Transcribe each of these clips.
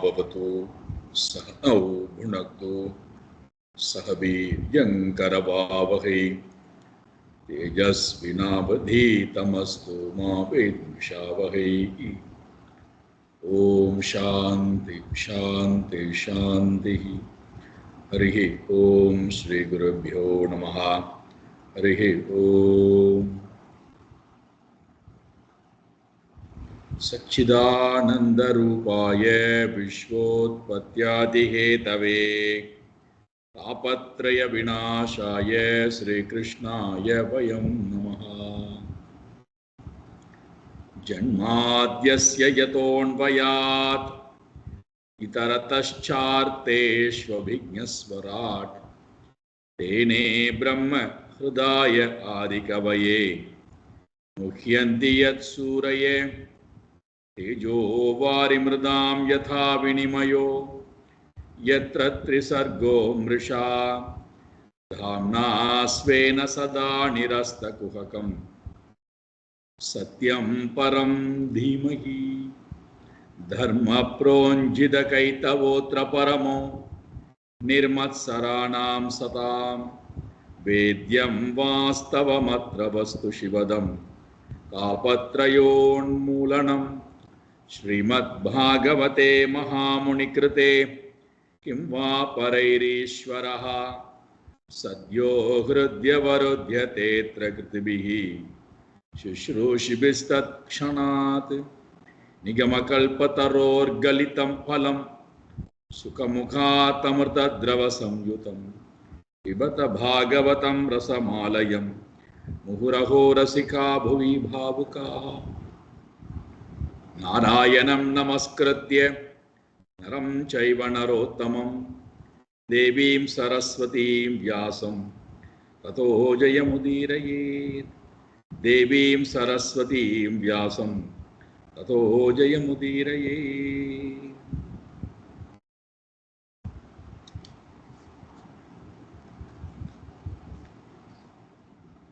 भवतु सह नौ भुनक्तु सह वीर्यङ्करवावहै तेजस्विनावधीतमस्तु मा विद्विषावहै। ओम शांति शांति शांति। हरिः ओम श्री गुरुभ्यो नमः। हरिः ओम। सच्चिदानंदरूपाय विश्वोत्पत्त्यादिहेतवे तापत्रय विनाशाय श्रीकृष्णाय वयं नमः। जन्माद्यस्य यतोऽन्वयात् इतरतश्चार्तेष्वभिज्ञस्वराट् तेने ब्रह्म हृदाय आदिकवये मुह्यन्ति यत्सूरये तेजो वारिमृदां यथा विनिमयो यत्र त्रिसर्गो मृषा धाम्ना स्वेन सदा निरस्तकुहकम् सत्यं परं धीमहि। धर्मप्रोञ्जितकैतवोऽत्र परमो निर्मत्सराणां सतां वेद्यं वास्तवमत्र वस्तु शिवदं तापत्रयोन्मूलनं श्रीमद्भागवते महामुनिकृते किं वा परैरीश्वरः सद्यो हृद्यवरुध्यतेऽत्र कृतिभिः शुश्रूषिभिस्तत्क्षणात् निगमकल्पतरोर्गलितं फलं सुखमुखातमृतद्रवसंयुतं पिबत भागवतं रसमालयं मुहुरहो रसिका भुवि भावुकाः। नारायणं नमस्कृत्य नरं चैव नरोत्तमं देवीं सरस्वतीं व्यासं ततो जयमुदीरयेत्। देवीं सरस्वतीं व्यासं ततो जयमुदीरयेत्।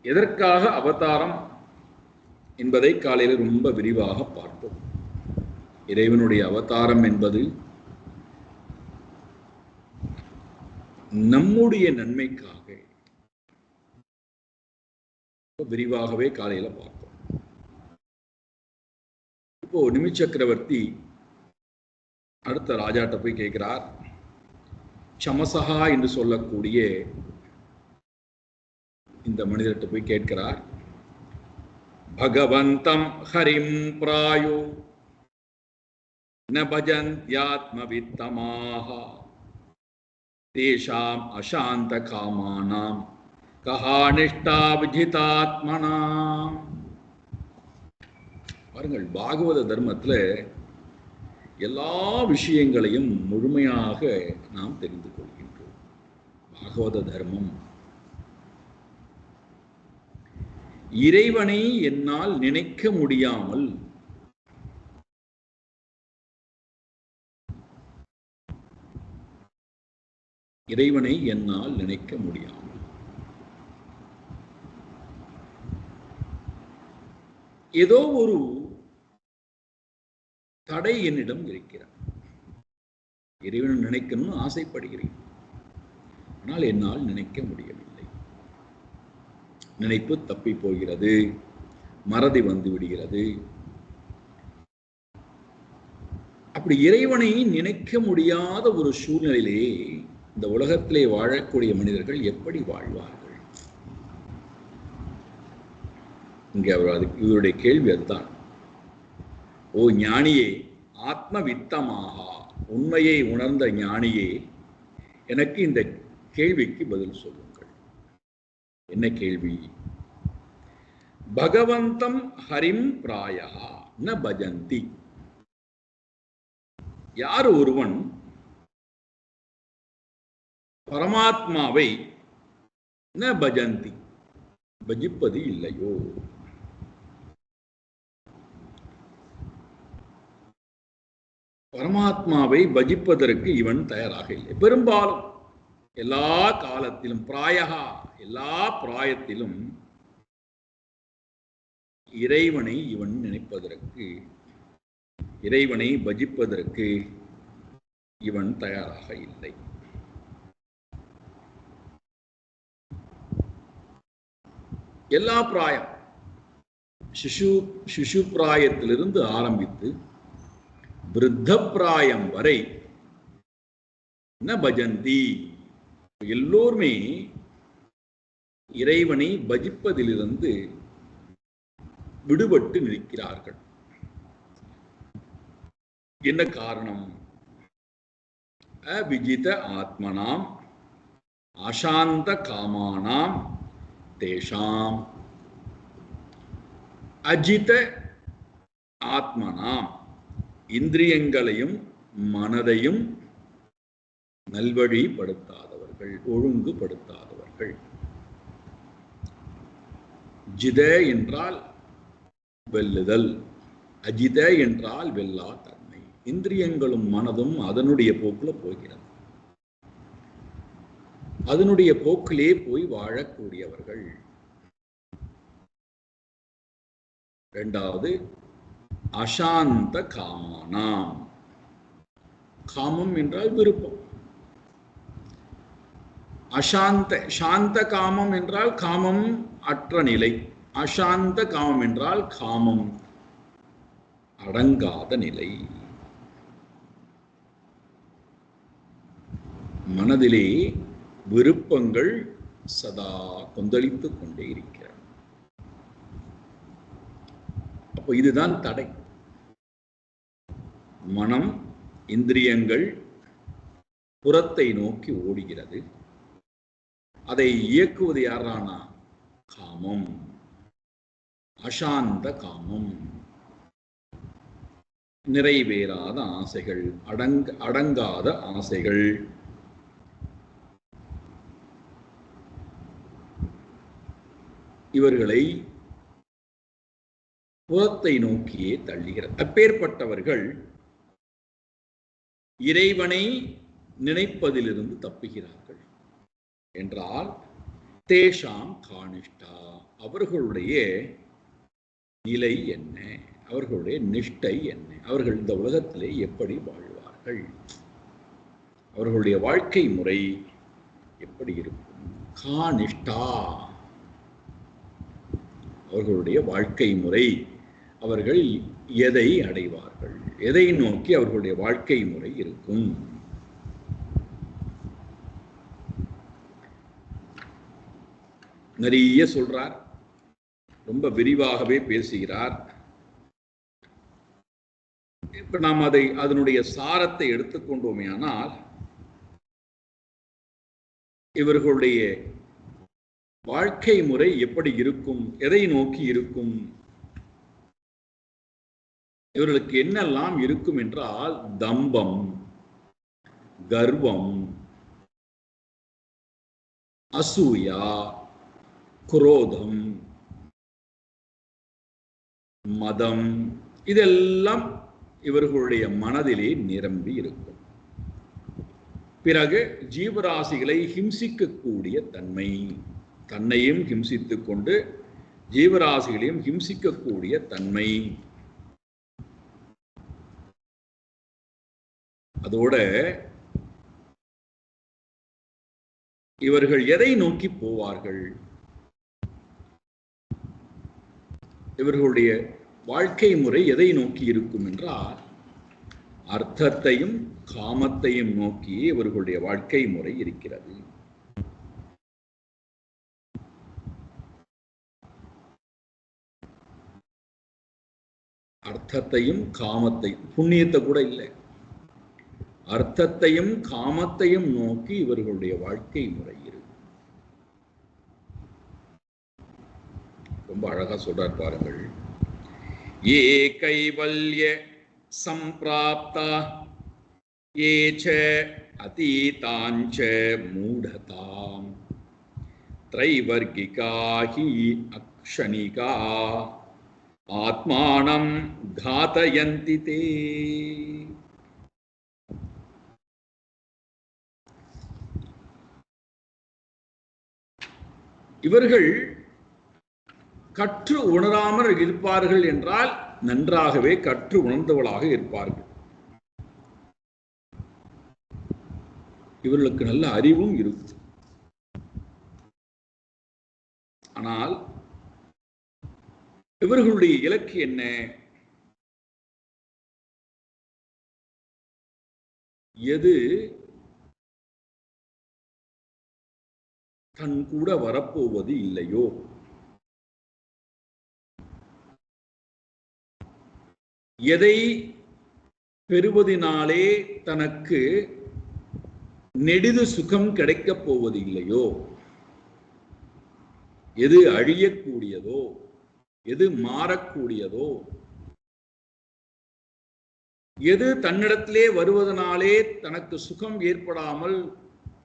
எதற்காக அவதாரம் என்பதை காலையில் ரொம்ப விரிவாக பார்த்தோம். இறைவனுடைய அவதாரம் என்பது நம்முடைய நன்மைக்காக விரிவாகவே காலையில பார்த்தோம். இப்போ நிமி சக்கரவர்த்தி அடுத்த ராஜாட்ட போய் கேட்கிறார். சமசகா என்று சொல்லக்கூடிய இந்த மனிதர்கிட்ட போய் கேட்கிறார். பகவந்தம் ஹரிம் பிராயோ ந பஜந்த்யாத்மவித்தமாக தேஷாம் அசாந்த காமானாம் கஹானிஷ்டா விஜிதாத்மனாம். பாருங்கள், பாகவத தர்மத்துல எல்லா விஷயங்களையும் முழுமையாக நாம் தெரிந்து கொள்கின்றோம். பாகவத தர்மம் இறைவனை என்னால் நினைக்க முடியாமல் இறைவனை என்னால் நினைக்க முடியாமல் ஏதோ ஒரு தடை என்னிடம் இருக்கிறார். இறைவனை நினைக்கணும்னு ஆசைப்படுகிறேன், ஆனால் என்னால் நினைக்க முடியவில்லை. நினைப்பு தப்பி போகிறது, மறதி வந்து விடுகிறது. அப்படி இறைவனை நினைக்க முடியாத ஒரு சூழ்நிலையிலே இந்த உலகத்திலே வாழக்கூடிய மனிதர்கள் எப்படி வாழ்வார்கள்? இங்கே இவருடைய கேள்வி அதுதான். ஓ ஞானியே, ஆத்மவித்தமாக உண்மையை உணர்ந்த ஞானியே, எனக்கு இந்த கேள்விக்கு பதில் சொல்லுங்கள். என்ன கேள்வி? பகவந்தம் ஹரிம் பிராயா ந பஜந்தி. யார் ஒருவன் பரமாத்மாவை ந பஜந்தி பஜிப்பது இல்லையோ, பரமாத்மாவை பஜிப்பதற்கு இவன் தயாராக இல்லை. பெரும்பாலும் எல்லா காலத்திலும் பிராயகா எல்லா பிராயத்திலும் இறைவனை இவன் நினைப்பதற்கு, இறைவனை பஜிப்பதற்கு இவன் தயாராக இல்லை. எல்லா பிராயம், சிசு பிராயத்திலிருந்து ஆரம்பித்து விருத்த பிராயம் வரை ந பஜந்தி, எல்லோருமே இறைவனை பஜிப்பதிலிருந்து விடுபட்டு நிற்கிறார்கள். என்ன காரணம்? அவிஜித ஆத்மனாம் அசாந்த காமானாம் தேஷாம். அஜித ஆத்மனாம், இந்திரியங்களையும் மனதையும் நல்வழிப்படுத்தாதவர்கள், ஒழுங்குபடுத்தாதவர்கள். ஜித என்றால் வெல்லுதல், அஜித என்றால் வெல்லா தன்மை. இந்திரியங்களும் மனதும் அதனுடைய போக்குல போகிறது, அதனுடைய போக்கிலே போய் வாழக்கூடியவர்கள். இரண்டாவது அசாந்த காமானாம். காமம் என்றால் விருப்பம். அசாந்த, சாந்த காமம் என்றால் காமம் அற்ற நிலை. அசாந்த காமம் என்றால் காமம் அடங்காத நிலை. மனதிலே விருப்பங்கள் சதா கொந்தளித்துக் கொண்டே இருக்கிறது. அப்போ இதுதான் தடை. மனம், இந்திரியங்கள் புறத்தை நோக்கி ஓடுகிறது. அதை இயக்குவது யாரானா? காமம், அசாந்த காமம், நிறைவேறாத ஆசைகள், அடங்காத ஆசைகள். இவர்களை புறத்தை நோக்கியே தள்ளுகிறது. அப்பேற்பட்டவர்கள் இறைவனை நினைப்பதிலிருந்து தப்புகிறார்கள் என்றால் தேஷாம் கானிஷ்டா, அவர்களுடைய நிலை என்ன, அவர்களுடைய நிஷ்டை என்ன, அவர்கள் இந்த உலகத்திலே எப்படி வாழ்வார்கள், அவர்களுடைய வாழ்க்கை முறை எப்படி இருக்கும்? கானிஷ்டா, அவர்களுடைய வாழ்க்கை முறை, அவர்கள் எதை அடைவார்கள், எதை நோக்கி அவர்களுடைய வாழ்க்கை முறை இருக்கும்? நிறைய சொல்றார், ரொம்ப விரிவாகவே பேசுகிறார். இப்ப நாம் அதனுடைய சாரத்தை எடுத்துக்கொண்டோமே ஆனால், இவர்களுடைய வாழ்க்கை முறை எப்படி இருக்கும், எதை நோக்கி இருக்கும், இவர்களுக்கு என்னெல்லாம் இருக்கும் என்றால் தம்பம், கர்வம், அசூயா, குரோதம், மதம், இதெல்லாம் இவர்களுடைய மனதிலே நிரம்பி இருக்கும். பிறகு ஜீவராசிகளை ஹிம்சிக்கக்கூடிய தன்மை, தன்னையும் ஹிம்சித்துக் கொண்டு ஜீவராசிகளையும் ஹிம்சிக்கக்கூடிய தன்மை. அதோட இவர்கள் எதை நோக்கி போவார்கள், இவர்களுடைய வாழ்க்கை முறை எதை நோக்கி இருக்கும் என்றால் அர்த்தத்தையும் காமத்தையும் நோக்கி இவர்களுடைய வாழ்க்கை முறை இருக்கிறது. அர்த்தத்தையும் காமத்தையும், புண்ணியத்தை கூட இல்லை, அர்த்தத்தையும் காமத்தையும் நோக்கி இவர்களுடைய வாழ்க்கை முறை இருக்கு. ரொம்ப அழகா சொல்றார் பாருங்கள். ஏ கைவல்ய சம்பிராப்தா ஏச்ச அதீதாஞ்ச மூடதாம் த்ரைவர்கிகாஹி அக்ஷணிகா ஆத்மானம் காதயந்தி தே. இவர்கள் கற்று உணராமல் இருப்பார்கள் என்றால் நன்றாகவே கற்று உணர்ந்தவளாக இருப்பார்கள். இவர்களுக்கு நல்ல அறிவும் இருக்கும். ஆனால் இவர்களுடைய இலக்கு என்ன? எது தன் கூட வரப்போவது இல்லையோ, எதை பெறுவதனாலே தனக்கு நெடிது சுகம் கிடைக்கப் போவது இல்லையோ, எது அழியக்கூடியதோ, எது மாறக்கூடியதோ, எது தன்னிடத்திலே வருவதனாலே தனக்கு சுகம் ஏற்படாமல்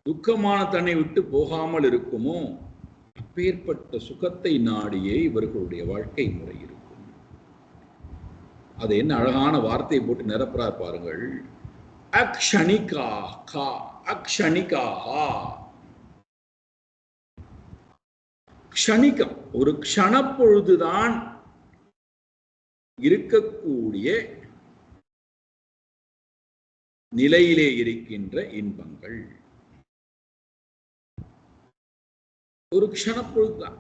துக்கமான தன்னை விட்டு போகாமல் இருக்குமோ, அப்பேற்பட்ட சுகத்தை நாடியே இவர்களுடைய வாழ்க்கை முறை இருக்கும். அது என்ன அழகான வார்த்தை போட்டு நிரப்புறார் பாருங்கள். அக்ஷணிகாஹா, அக்ஷணிகாஹா. க்ஷணிகம், ஒரு க்ஷணப்பொழுதுதான் இருக்கக்கூடிய நிலையிலே இருக்கின்ற இன்பங்கள். ஒரு க்ஷணப்பொழுதுதான்.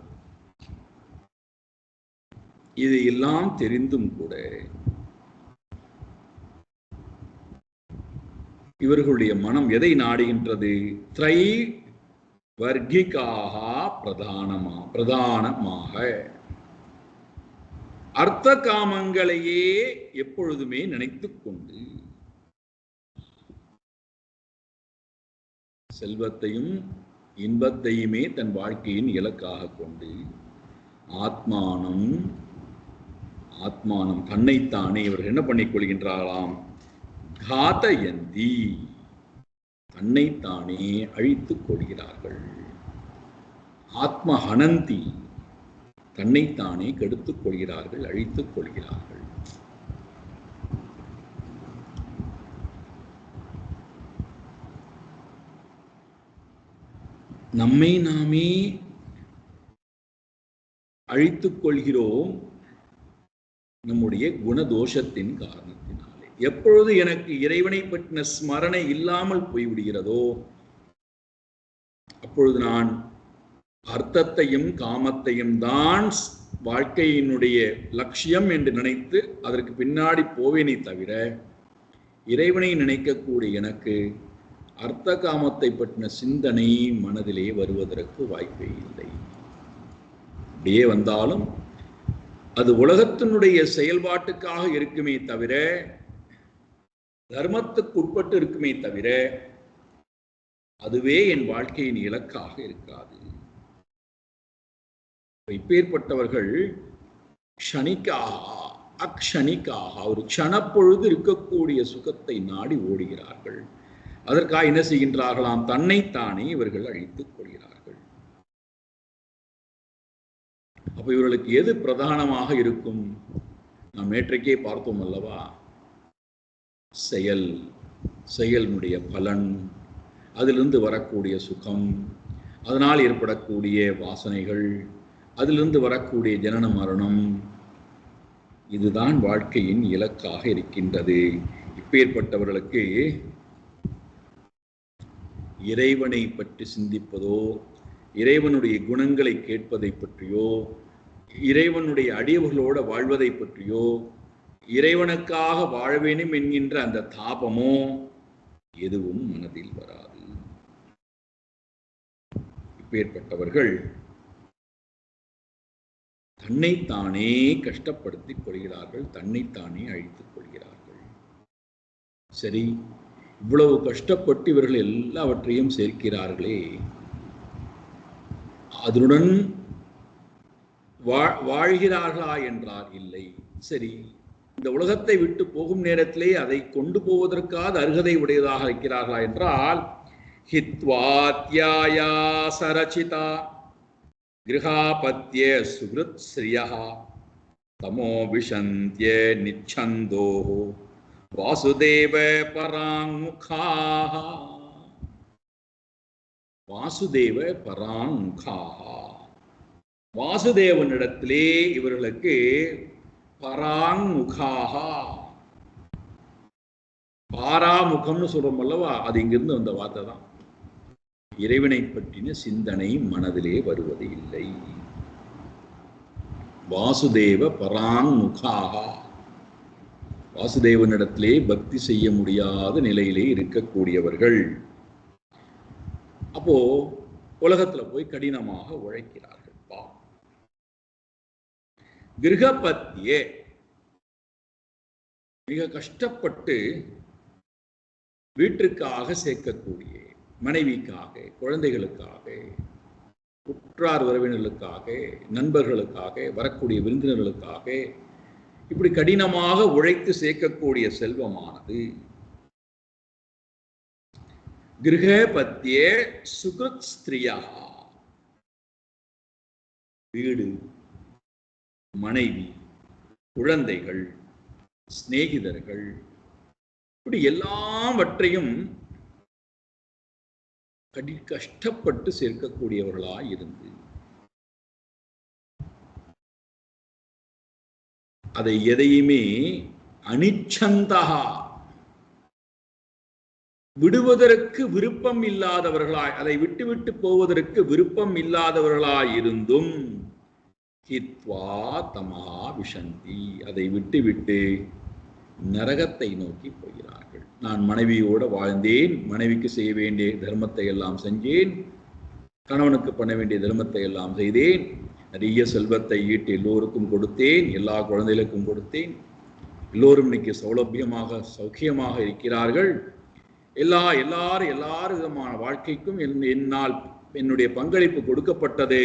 இது எல்லாம் தெரிந்தும் கூட இவர்களுடைய மனம் எதை நாடுகின்றது? த்ரை வர்க்கிகாக பிரதானமாக அர்த்த காமங்களையே எப்பொழுதுமே நினைத்துக் கொண்டு, செல்வத்தையும் இன்பத்தையுமே தன் வாழ்க்கையின் இலக்காக கொண்டு ஆத்மானம் தன்னைத்தானே இவர்கள் என்ன பண்ணிக் கொள்கின்றார்களாம்? காதயந்தி, தன்னைத்தானே அழித்துக் கொள்கிறார்கள். ஆத்மஹனந்தி, தன்னைத்தானே கெடுத்துக் கொள்கிறார்கள், அழித்துக் கொள்கிறார்கள். நம்மை நாமே அழித்துக் கொள்கிறோம் நம்முடைய குணதோஷத்தின் காரணத்தினாலே. எப்பொழுது எனக்கு இறைவனை பற்றின ஸ்மரணை இல்லாமல் போய்விடுகிறதோ, அப்பொழுது நான் அர்த்தத்தையும் காமத்தையும் தான் வாழ்க்கையினுடைய லட்சியம் என்று நினைத்து அதற்கு பின்னாடி போவேனே தவிர, இறைவனை நினைக்கக்கூடிய எனக்கு அர்த்த காமத்தை பற்றின சிந்தனை மனதிலே வருவதற்கு வாய்ப்பே இல்லை. அப்படியே வந்தாலும் அது உலகத்தினுடைய செயல்பாட்டுக்காக இருக்குமே தவிர, தர்மத்துக்கு உட்பட்டு இருக்குமே தவிர, அதுவே என் வாழ்க்கையின் இலக்காக இருக்காது. இப்பேற்பட்டவர்கள் க்ஷணிக்காக அக்ஷணிக்காக ஒரு க்ஷணப்பொழுது இருக்கக்கூடிய சுகத்தை நாடி ஓடுகிறார்கள். அதற்காக என்ன செய்கின்றார்களாம்? தன்னைத்தானே இவர்கள் அழித்துக் கொள்கிறார்கள். அப்ப இவர்களுக்கு எது பிரதானமாக இருக்கும்? நாம் நேற்றைக்கே பார்த்தோம் அல்லவா? செயலினுடைய பலன், அதிலிருந்து வரக்கூடிய சுகம், அதனால் ஏற்படக்கூடிய வாசனைகள், அதிலிருந்து வரக்கூடிய ஜனன மரணம், இதுதான் வாழ்க்கையின் இலக்காக இருக்கின்றது. இப்பேற்பட்டவர்களுக்கு இறைவனை பற்றி சிந்திப்பதோ, இறைவனுடைய குணங்களை கேட்பதை பற்றியோ, இறைவனுடைய அடியவர்களோடு வாழ்வதை பற்றியோ, இறைவனுக்காக வாழ வேண்டும் என்கின்ற அந்த தாபமோ எதுவும் மனதில் வராது. இப்பேற்பட்டவர்கள் தன்னைத்தானே கஷ்டப்படுத்திக் கொள்கிறார்கள், தன்னைத்தானே அழித்துக் கொள்கிறார்கள். சரி, இவ்வளவு கஷ்டப்பட்டு இவர்கள் எல்லாவற்றையும் சேர்க்கிறார்களே, அதனுடன் வாழ்கிறார்களா என்றால் இல்லை. சரி, இந்த உலகத்தை விட்டு போகும் நேரத்திலே அதை கொண்டு போவதற்காக அருகதை உடையதாக இருக்கிறார்களா என்றால், ஹித்வாத்யாயா சரசிதா கிருஹாபத்ய சுகிருத் ஸ்ரியா தமோ விஷந்த்ய நிச்சந்தோ வாசுதேவ பராங்முகாஹ. வாசுதேவ பராங்முகாஹ, வாசுதேவனிடத்திலே இவர்களுக்கு பராங்முகாஹ, பாராமுகம்னு சொல்றோம் அல்லவா, அது இங்கிருந்து வந்த வார்த்தை தான். இறைவனை பற்றின சிந்தனை மனதிலே வருவது இல்லை. வாசுதேவ பராங்முகாக, வாசுதேவனிடத்திலே பக்தி செய்ய முடியாத நிலையிலே இருக்கக்கூடியவர்கள். அப்போ உலகத்துல போய் கடினமாக உழைக்கிறார்கள். கிரகபத்தியே, மிக கஷ்டப்பட்டு வீட்டிற்காக சேர்க்கக்கூடிய, மனைவிக்காக, குழந்தைகளுக்காக, உற்றார் உறவினர்களுக்காக, நண்பர்களுக்காக, வரக்கூடிய விருந்தினர்களுக்காக இப்படி கடினமாக உழைத்து சேர்க்கக்கூடிய செல்வமானது கிரகபத்தியே சுகிருத் ஸ்திரியா, வீடு, மனைவி, குழந்தைகள், சிநேகிதர்கள், இப்படி எல்லாவற்றையும் கஷ்டப்பட்டு சேர்க்கக்கூடியவர்களாய் இருந்து அதை எதையுமே அனிச்சந்தா, விடுவதற்கு விருப்பம் இல்லாதவர்களாய், அதை விட்டுவிட்டு போவதற்கு விருப்பம் இல்லாதவர்களாய் இருந்தும் ஹித்வா தமஹா விஷந்தி, அதை விட்டுவிட்டு நரகத்தை நோக்கி போகிறார்கள். நான் மனைவியோடு வாழ்ந்தேன், மனைவிக்கு செய்ய வேண்டிய தர்மத்தை எல்லாம் செஞ்சேன், கணவனுக்கு பண்ண வேண்டிய தர்மத்தை எல்லாம் செய்தேன், நிறைய செல்வத்தை ஈட்டு எல்லோருக்கும் கொடுத்தேன், எல்லா குழந்தைகளுக்கும் கொடுத்தேன், எல்லோரும் இன்னைக்கு சௌலபியமாக சௌக்கியமாக இருக்கிறார்கள், எல்லா விதமான வாழ்க்கைக்கும் என்னால் என்னுடைய பங்களிப்பு கொடுக்கப்பட்டது,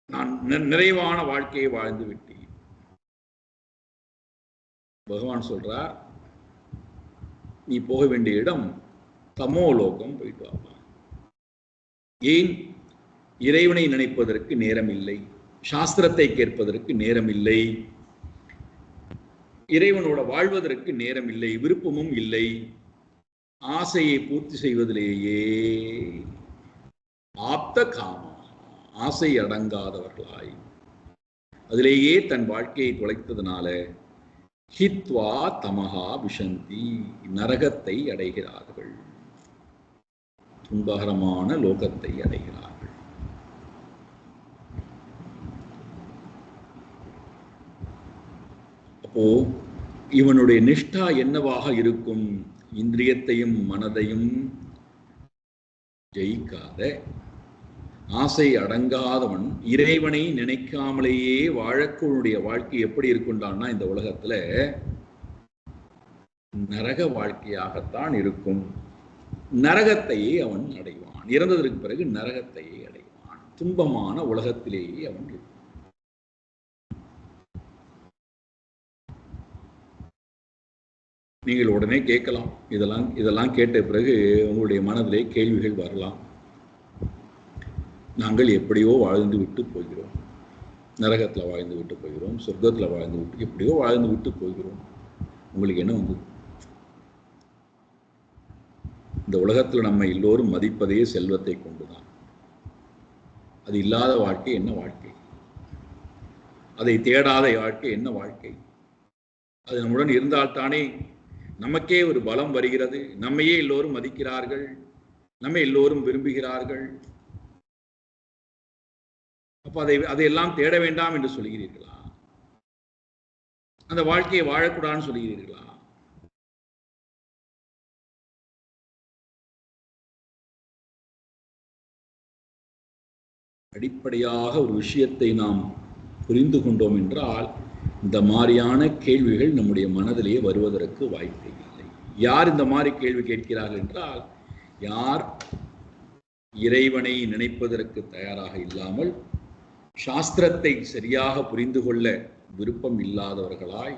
நான் நிறைவான வாழ்க்கையை வாழ்ந்து விட்டேன். பகவான் சொல்றார், நீ போக வேண்டிய இடம் தமோலோகம், போயிட்டு வாப்பா. ஏன்? இறைவனை நினைப்பதற்கு நேரம் இல்லை, சாஸ்திரத்தை கேட்பதற்கு நேரம் இல்லை, இறைவனோட வாழ்வதற்கு நேரம் இல்லை, விருப்பமும் இல்லை, ஆசையை பூர்த்தி செய்வதிலேயே ஆப்த காமா, ஆசை அடங்காதவர்களாய் அதிலேயே தன் வாழ்க்கையை தொலைத்ததுனால ஹித்வா தமஹா விஷந்தி, நரகத்தை அடைகிறார்கள், துன்பகரமான லோகத்தை அடைகிறார்கள். அப்போ இவனுடைய நிஷ்டா என்னவாக இருக்கும்? இந்திரியத்தையும் மனதையும் ஜெயிக்காத, ஆசை அடங்காதவன், இறைவனை நினைக்காமலேயே வாழக்கூடிய வாழ்க்கை எப்படி இருக்குண்டான்னா இந்த உலகத்துல நரக வாழ்க்கையாகத்தான் இருக்கும். நரகத்தையே அவன் அடைவான், இறந்ததற்கு பிறகு நரகத்தையே அடைவான், துன்பமான உலகத்திலேயே அவன் இருப்பான். நீங்கள் உடனே கேட்கலாம், இதெல்லாம் கேட்ட பிறகு உங்களுடைய மனதிலே கேள்விகள் வரலாம். நாங்கள் எப்படியோ வாழ்ந்து விட்டு போகிறோம், நரகத்தில் வாழ்ந்து விட்டு போகிறோம், சொர்க்கத்தில் வாழ்ந்து விட்டு எப்படியோ வாழ்ந்து விட்டு போகிறோம், உங்களுக்கு என்ன வந்து? இந்த உலகத்தில் நம்ம எல்லோரும் மதிப்பதே செல்வத்தை கொண்டுதான். அது இல்லாத வாழ்க்கை என்ன வாழ்க்கை? அதை தேடாத வாழ்க்கை என்ன வாழ்க்கை? அது நம்முடன் இருந்தால்தானே நமக்கே ஒரு பலம் வருகிறது, நம்மையே எல்லோரும் மதிக்கிறார்கள், நம்ம எல்லோரும் விரும்புகிறார்கள். அப்ப அதையெல்லாம் தேட வேண்டாம் என்று சொல்கிறீர்களா? அந்த வாழ்க்கையை வாழக்கூடாதுன்னு சொல்கிறீர்களா? அடிப்படையாக ஒரு விஷயத்தை நாம் புரிந்து கொண்டோம் என்றால் இந்த மாதிரியான கேள்விகள் நம்முடைய மனதிலேயே வருவதற்கு வாய்ப்பே இல்லை. யார் இந்த மாதிரி கேள்வி கேட்கிறார்கள் என்றால், யார் இறைவனை நினைப்பதற்கு தயாராக இல்லாமல் சாஸ்திரத்தை சரியாக புரிந்து கொள்ள விருப்பம் இல்லாதவர்களாய்,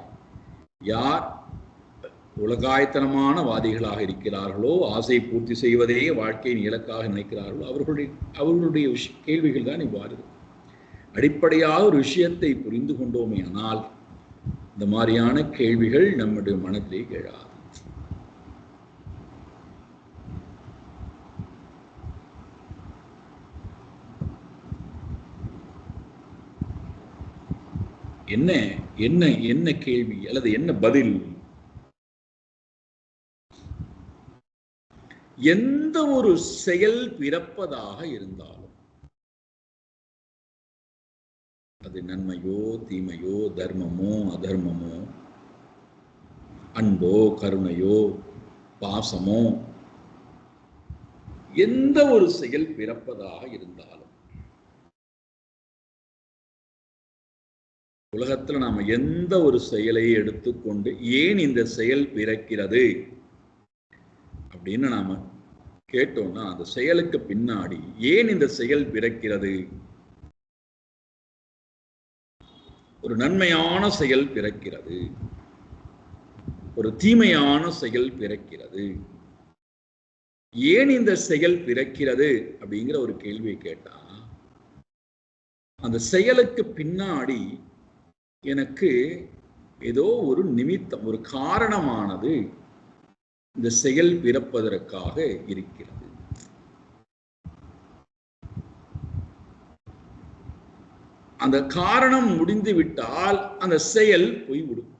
யார் உலகாயத்தனமான வாதிகளாக இருக்கிறார்களோ, ஆசை பூர்த்தி செய்வதே வாழ்க்கையின் இலக்காக நினைக்கிறார்களோ, அவர்களுடைய கேள்விகள் தான் இவ்வாறு. அடிப்படையாக ஒரு விஷயத்தை புரிந்து கொண்டோமே ஆனால் இந்த மாதிரியான கேள்விகள் நம்முடைய மனதிலே எழாது. என்ன என்ன என்ன கேள்வி அல்லது என்ன பதில்? எந்த ஒரு செயல் பிறப்பதாக இருந்தாலும் அது நன்மையோ தீமையோ தர்மமோ அதர்மமோ அன்போ கருணையோ பாசமோ எந்த ஒரு செயல் பிறப்பதாக இருந்தாலும் உலகத்துல நாம எந்த ஒரு செயலை எடுத்துக்கொண்டு ஏன் இந்த செயல் பிறக்கிறது அப்படின்னு நாம கேட்டோம்னா அந்த செயலுக்கு பின்னாடி ஏன் இந்த செயல் பிறக்கிறது, ஒரு நன்மையான செயல் பிறக்கிறது, ஒரு தீமையான செயல் பிறக்கிறது, ஏன் இந்த செயல் பிறக்கிறது அப்படிங்கிற ஒரு கேள்வியை கேட்டா அந்த செயலுக்கு பின்னாடி எனக்கு ஏதோ ஒரு நிமித்தம், ஒரு காரணமானது இந்த செயல் பிறப்பதற்காக இருக்கிறது. அந்த காரணம் முடிந்து விட்டால் அந்த செயல் போய்விடும்.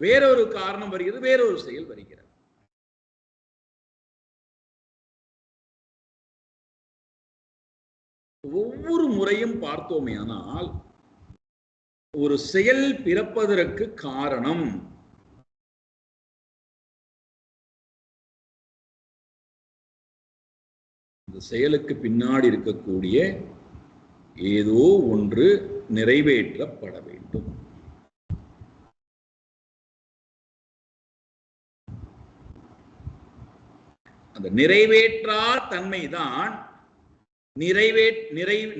வேறொரு காரணம் வருகிறது, வேறொரு செயல் வருகிறது. ஒவ்வொரு முறையும் பார்த்தோமே ஆனால் ஒரு செயல் பிறப்பதற்கு காரணம் இந்த செயலுக்கு பின்னாடி இருக்கக்கூடிய ஏதோ ஒன்று நிறைவேற்றப்பட வேண்டும். அந்த நிறைவேற்றா தன்மைதான்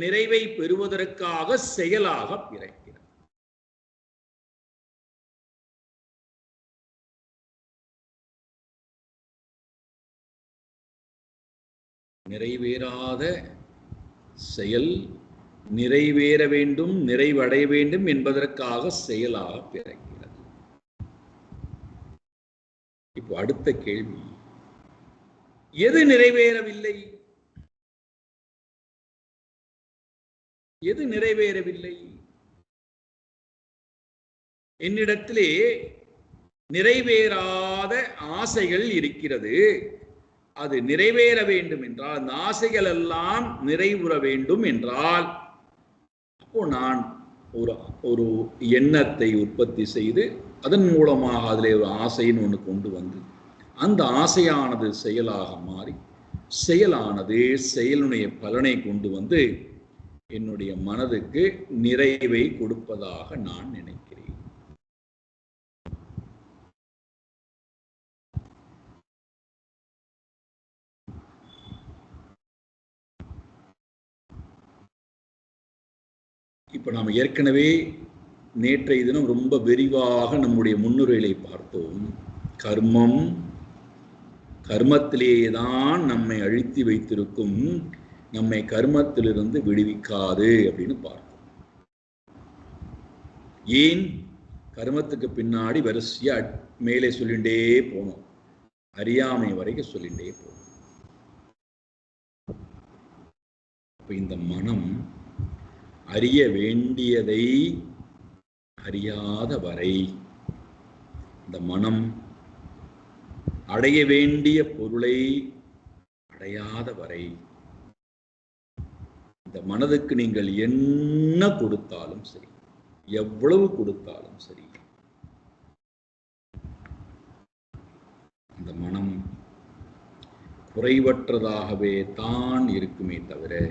நிறைவை பெறுவதற்காக செயலாக பிறக்கிறது. நிறைவேறாத செயல் நிறைவேற வேண்டும், நிறைவடைய வேண்டும் என்பதற்காக செயலாக பிறக்கிறது. இப்போ அடுத்த கேள்வி, எது நிறைவேறவில்லை? எது நிறைவேறவில்லை? என்னிடத்திலே நிறைவேறாத ஆசைகள் இருக்கிறது. அது நிறைவேற வேண்டும் என்றால், அந்த ஆசைகள் எல்லாம் நிறைவுற வேண்டும் என்றால், அப்போ நான் ஒரு எண்ணத்தை உற்பத்தி செய்து அதன் மூலமாக அதில் ஒரு ஆசைன்னு ஒன்று கொண்டு வந்து அந்த ஆசையானது செயலாக மாறி செயலானது செயலுடைய பலனை கொண்டு வந்து என்னுடைய மனதுக்கு நிறைவை கொடுப்பதாக நான் நினைக்கிறேன். இப்ப நாம் ஏற்கனவே நேற்றைய தினம் ரொம்ப விரிவாக நம்முடைய முன்னுரைகளை பார்த்தோம். கர்மம் கர்மத்திலேதான் நம்மை அழுத்தி வைத்திருக்கும், நம்மை கர்மத்திலிருந்து விடுவிக்காது அப்படின்னு பார்த்தோம். ஏன்? கர்மத்துக்கு பின்னாடி வரிசையா மேலே சொல்லிண்டே போனோம், அறியாமை வரைக்கும் சொல்லிண்டே போனோம். அப்ப இந்த மனம் அறிய வேண்டியதை அறியாத வரை, இந்த மனம் அடைய வேண்டிய பொருளை அடையாத வரை, இந்த மனதுக்கு நீங்கள் என்ன கொடுத்தாலும் சரி, எவ்வளவு கொடுத்தாலும் சரி, இந்த மனம் குறைவற்றதாகவே தான் இருக்குமே தவிர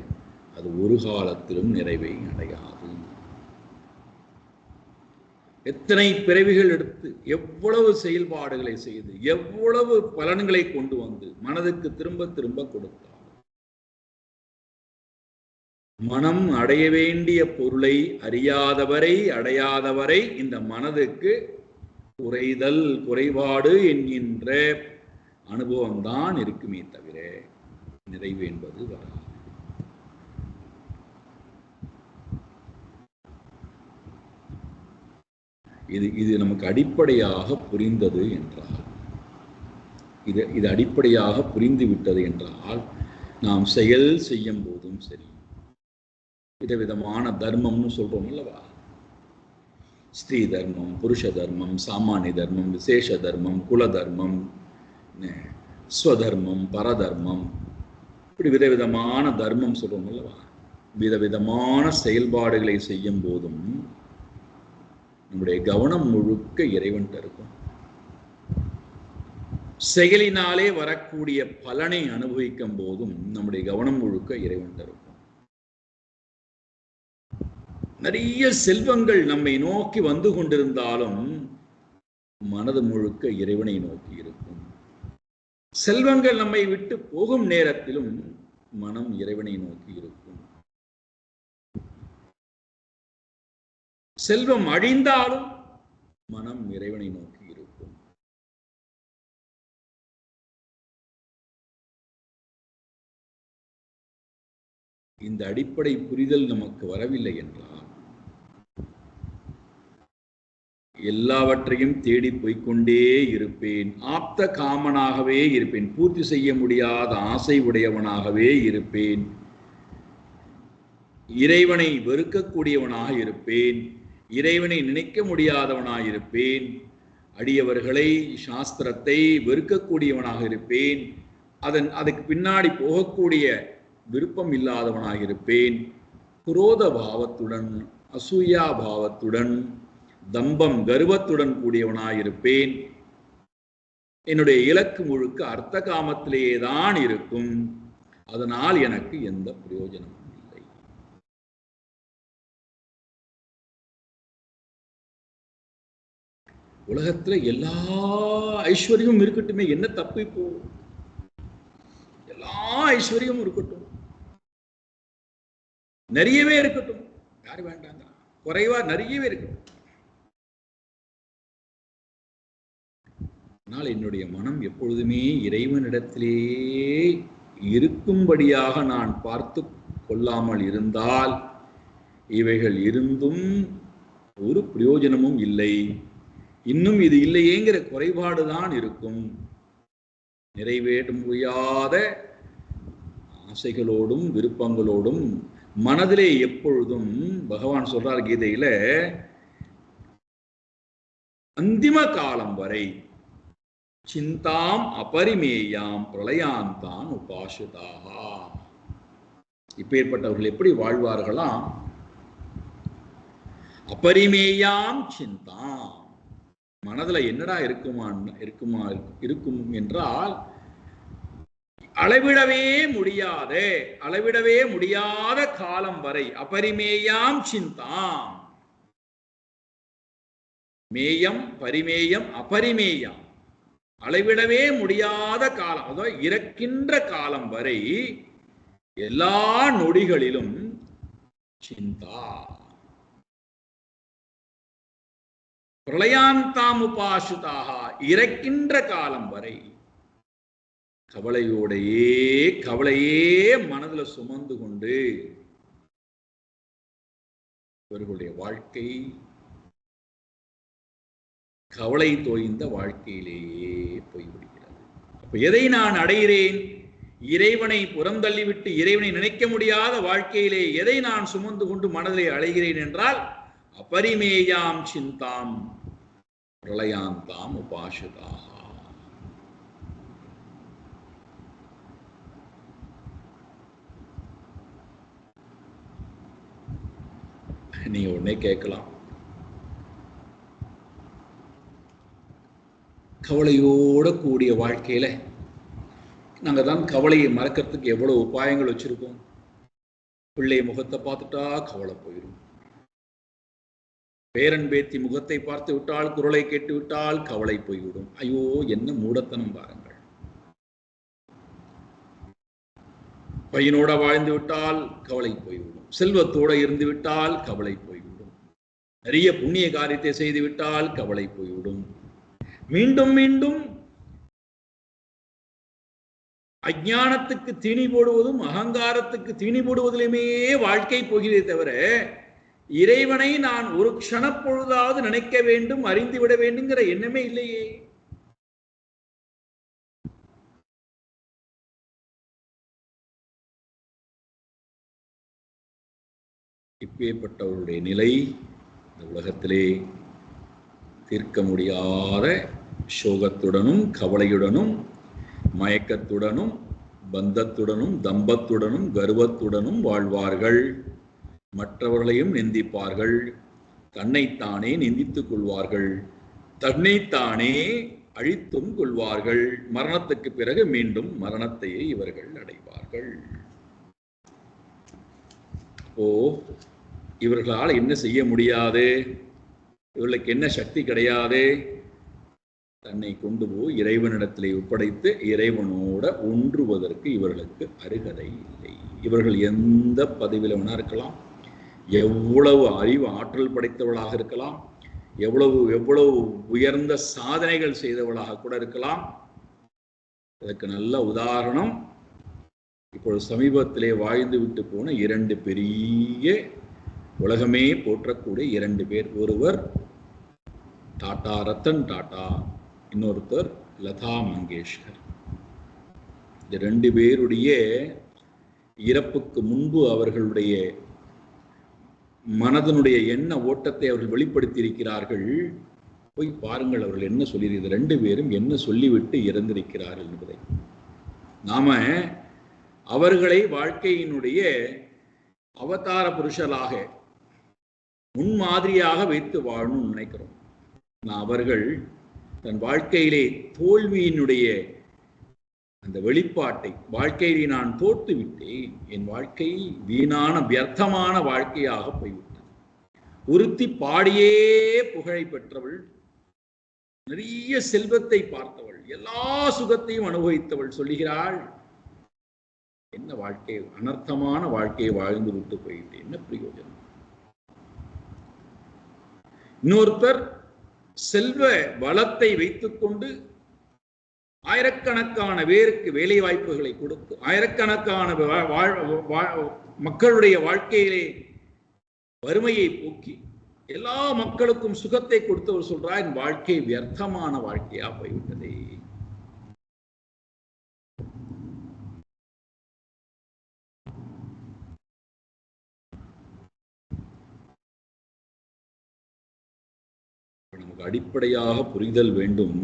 அது ஒரு காலத்திலும் நிறைவை அடையாது. எத்தனை பிறவிகள் எடுத்து எவ்வளவு செயல்பாடுகளை செய்து எவ்வளவு பலன்களை கொண்டு வந்து மனதுக்கு திரும்ப திரும்ப கொடுத்தார், மனம் அடைய வேண்டிய பொருளை அறியாதவரை அடையாதவரை இந்த மனதுக்கு குறைதல் குறைபாடு என்கின்ற அனுபவம்தான் இருக்குமே தவிர நிறைவு என்பது வராது. இது நமக்கு அடிப்படையாக புரிந்தது என்றால், இது அடிப்படையாக புரிந்து விட்டது என்றால், நாம் செயல் செய்யும் போதும் சரி, விதவிதமான தர்மம்னு சொல்றோம் அல்லவா, ஸ்ரீ தர்மம், புருஷ தர்மம், சாமானிய தர்மம், விசேஷ தர்மம், குல தர்மம், ஸ்வதர்மம், பரதர்மம், இப்படி விதவிதமான தர்மம் சொல்றோம் அல்லவா? விதவிதமான செயல்பாடுகளை செய்யும் போதும் நம்முடைய கவனம் முழுக்க இறைவன் இருக்கும். செயலினாலே வரக்கூடிய பலனை அனுபவிக்கும் போதும் நம்முடைய கவனம் முழுக்க இறைவன் இருக்கும். நிறைய செல்வங்கள் நம்மை நோக்கி வந்து கொண்டிருந்தாலும் மனது முழுக்க இறைவனை நோக்கி இருக்கும். செல்வங்கள் நம்மை விட்டு போகும் நேரத்திலும் மனம் இறைவனை நோக்கி இருக்கும். செல்வம் அழிந்தாலும் மனம் இறைவனை நோக்கி இருக்கும். இந்த அடிப்படை புரிதல் நமக்கு வரவில்லை என்றால் எல்லாவற்றையும் தேடி போய்கொண்டே இருப்பேன், ஆப்த காமனாகவே இருப்பேன், பூர்த்தி செய்ய முடியாத ஆசை உடையவனாகவே இருப்பேன், இறைவனை வெறுக்கக்கூடியவனாக இருப்பேன், இறைவனை நினைக்க முடியாதவனாக இருப்பேன், அடியவர்களை சாஸ்திரத்தை வெறுக்கக்கூடியவனாக இருப்பேன், அதுக்கு பின்னாடி போகக்கூடிய விருப்பம் இல்லாதவனாக இருப்பேன், குரோத பாவத்துடன், அசூயா பாவத்துடன், தம்பம் கர்வத்துடன் கூடியவனாயிருப்பேன், என்னுடைய இலக்கு முழுக்க அர்த்த காமத்திலேயே தான் இருக்கும், அதனால் எனக்கு எந்த பிரயோஜனமும் இல்லை. உலகத்துல எல்லா ஐஸ்வர்யமும் இருக்கட்டுமே, என்ன தப்பு? இப்போ எல்லா ஐஸ்வர்யமும் இருக்கட்டும், நிறையவே இருக்கட்டும், யாரு வேண்டாங்க, குறைவா நிறையவே இருக்கட்டும். ஆனால் என்னுடைய மனம் எப்பொழுதுமே இறைவனிடத்திலே இருக்கும்படியாக நான் பார்த்து கொள்ளாமல் இருந்தால் இவைகள் இருந்தும் ஒரு பிரயோஜனமும் இல்லை, இன்னும் இது இல்லையேங்கிற குறைபாடுதான் இருக்கும். நிறைவேற்ற முடியாத ஆசைகளோடும் விருப்பங்களோடும் மனதிலே எப்பொழுதும் பகவான் சொல்றார் கீதையில, அந்திம காலம் வரை சிந்தாம் அபரிமேயாம் பிரளயாந்தான் உபாசுதாஹா. இப்பேற்பட்டவர்கள் எப்படி வாழ்வார்களாம்? அபரிமேயாம் சிந்தாம், மனதுல என்னடா இருக்கும் என்றால் அளவிடவே முடியாத காலம் வரை, அபரிமேயாம் சிந்தாம், மேயம் பரிமேயம் அபரிமேயம், அளவிடவே முடியாத காலம், அதாவது இறக்கின்ற காலம் வரை எல்லா நொடிகளிலும் சிந்தா, பிரளயாந்தாம் உபாசுதாக, இறக்கின்ற காலம் வரை கவலையே மனதுல சுமந்து கொண்டு இவர்களுடைய வாழ்க்கை கவலை தோய்ந்த வாழ்க்கையிலேயே போய்விடுகிறது. அப்ப எதை நான் அடைகிறேன்? இறைவனை புறந்தள்ளிவிட்டு இறைவனை நினைக்க முடியாத வாழ்க்கையிலே எதை நான் சுமந்து கொண்டு மனதிலே அடைகிறேன் என்றால், அபரிமேயாம் சிந்தாம் பிரளயாந்தாம் உபாசுதாக. நீங்க உடனே கேட்கலாம், கவலையோட கூடிய வாழ்க்கையில நாங்க தான் கவலையை மறக்கிறதுக்கு எவ்வளவு உபாயங்கள் வச்சிருக்கோம். பிள்ளை முகத்தை பார்த்துட்டா கவலை போயிடும், பேரன் பேத்தி முகத்தை பார்த்து விட்டால், குரலை கேட்டு விட்டால் கவலை போய்விடும். ஐயோ என்ன மூடத்தனம் பாருங்கள். பையனோட வாழ்ந்து விட்டால் கவலை போய்விடும், செல்வத்தோட இருந்து விட்டால் கவலை போய்விடும், நிறைய புண்ணிய காரியத்தை செய்து விட்டால் கவலை போய்விடும். மீண்டும் மீண்டும் அஞ்ஞானத்துக்கு தீனி போடுவதும் அகங்காரத்துக்கு தீனி போடுவதிலுமே வாழ்க்கை போகிறதே தவிர, இறைவனை நான் ஒரு க்ஷணப்பொழுதாவது நினைக்க வேண்டும், அறிந்துவிட வேண்டுங்கிற எண்ணமே இல்லையே. இப்பேற்பட்டவருடைய நிலை இந்த உலகத்திலே தீர்க்க முடியாத சோகத்துடனும் கவலையுடனும் மயக்கத்துடனும் பந்தத்துடனும் தம்பத்துடனும் கர்வத்துடனும் வாழ்வார்கள். மற்றவர்களையும் நிந்திப்பார்கள். தன்னைத்தானே நிந்தித்துக் கொள்வார்கள். தன்னைத்தானே அழித்தும் கொள்வார்கள். மரணத்துக்கு பிறகு மீண்டும் மரணத்தையே இவர்கள் அடைவார்கள். இவர்களால் என்ன செய்ய முடியாது? இவர்களுக்கு என்ன சக்தி கிடையாது? தன்னை கொண்டு போய் இறைவனிடத்திலே ஒப்படைத்து இறைவனோட ஒன்றுவதற்கு இவர்களுக்கு அருகதை இல்லை. இவர்கள் எந்த பதவியில் வேணா இருக்கலாம், எவ்வளவு அறிவு ஆற்றல் படைத்தவளாக இருக்கலாம், எவ்வளவு உயர்ந்த சாதனைகள் செய்தவளாக கூட இருக்கலாம். இதற்கு நல்ல உதாரணம் இப்பொழுது சமீபத்திலே வாழ்ந்து விட்டு போன 2 பெரிய உலகமே போற்றக்கூடிய 2 பேர். ஒருவர் டாடா, ரத்தன் டாடா, இன்னொருத்தர் லதா மங்கேஷ்கர். இந்த 2 பேருடைய இறப்புக்கு முன்பு அவர்களுடைய மனதனுடைய எண்ண ஓட்டத்தை அவர்கள் வெளிப்படுத்தி இருக்கிறார்கள். போய் பாருங்கள் அவர்கள் என்ன சொல்லியிருக்கிறது. 2 பேரும் என்ன சொல்லிவிட்டு இறந்திருக்கிறார்கள் என்பதை. நாம அவர்களை வாழ்க்கையினுடைய அவதார புருஷராக முன்மாதிரியாக வைத்து வாழணும்னு நினைக்கிறோம். அவர்கள் தன் வாழ்க்கையிலே தோல்வியினுடைய அந்த வெளிப்பாட்டை, வாழ்க்கையிலே நான் தோற்று விட்டேன், என் வாழ்க்கை வீணான வியர்த்தமான வாழ்க்கையாக போய்விட்டது. ஒருத்தி பாடியே புகழை பெற்றவள், நிறைய செல்வத்தை பார்த்தவள், எல்லா சுகத்தையும் அனுபவித்தவள் சொல்லுகிறாள், என்ன வாழ்க்கை, அனர்த்தமான வாழ்க்கையை வாழ்ந்து விட்டு போயிட்டு என்ன பிரயோஜனம். இன்னொருத்தர் செல்வ வளத்தை வைத்துக் கொண்டு ஆயிரக்கணக்கான பேருக்கு வேலை வாய்ப்புகளை கொடுத்து ஆயிரக்கணக்கான மக்களுடைய வாழ்க்கையிலே வறுமையை போக்கி எல்லா மக்களுக்கும் சுகத்தை கொடுத்தவர் சொல்றார், என் வாழ்க்கை வியர்த்தமான வாழ்க்கையா போய்விட்டதே. நமக்கு அடிப்படையாக புரிதல் வேண்டும்.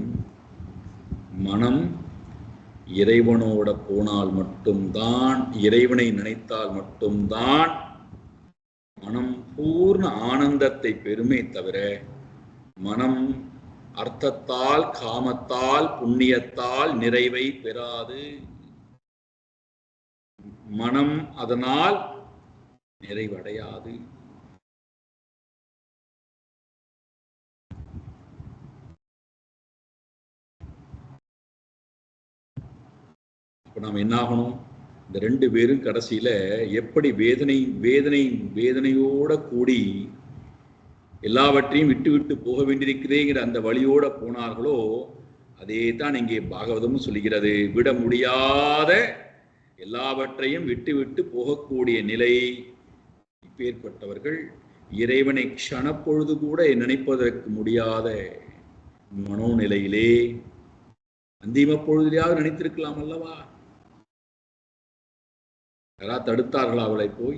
மனம் இறைவனோட போனால் மட்டும்தான், இறைவனை நினைத்தால் மட்டும்தான் மனம் பூர்ண ஆனந்தத்தை பெறுமே தவிர மனம் அர்த்தத்தால், காமத்தால், புண்ணியத்தால் நிறைவை பெறாது. மனம் அதனால் நிறைவடையாது. நாம் என்ன ஆகணும்? இந்த 2 பேரும் கடைசியில எப்படி வேதனையோட கூடி எல்லாவற்றையும் விட்டு விட்டு போக வேண்டியிருக்கிறேங்கிற அந்த வழியோட போனார்களோ அதே தான் இங்கே பாகவதமும் சொல்லுகிறது. விட முடியாத எல்லாவற்றையும் விட்டு விட்டு போகக்கூடிய நிலை. இப்பேற்பட்டவர்கள் இறைவனை க்ஷணப்பொழுது கூட நினைப்பதற்கு முடியாத மனோநிலையிலே அந்திம பொழுதிலாவது நினைத்திருக்கலாம் அல்லவா? யாரா தடுத்தார்களா அவளை போய்?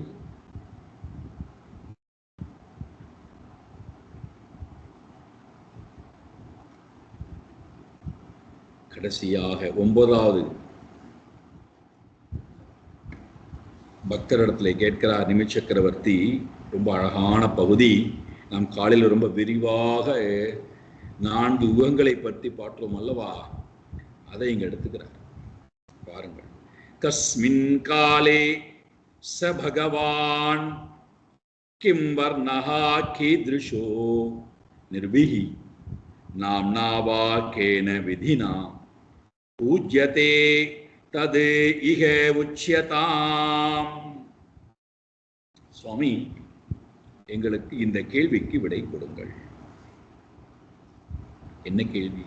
கடைசியாக 9வது பக்தரிடத்திலே கேட்கிறார் நிமி சக்கரவர்த்தி. ரொம்ப அழகான பகுதி. நாம் காலையில் ரொம்ப விரிவாக 4 யுகங்களை பற்றி பார்த்தோம் அல்லவா? அதை இங்க எடுத்துக்கிறார் பாருங்கள். கஸ்மின் காலே ச பகவான் கிம் வர்ணஹா கீத்ருஷோ நிர்விஹி நாம்னா வா கேன விதினா பூஜ்யதே தது இஹ உச்யதாம். சுவாமி, எங்களுக்கு இந்த கேள்விக்கு விடை கொடுங்கள். என்ன கேள்வி?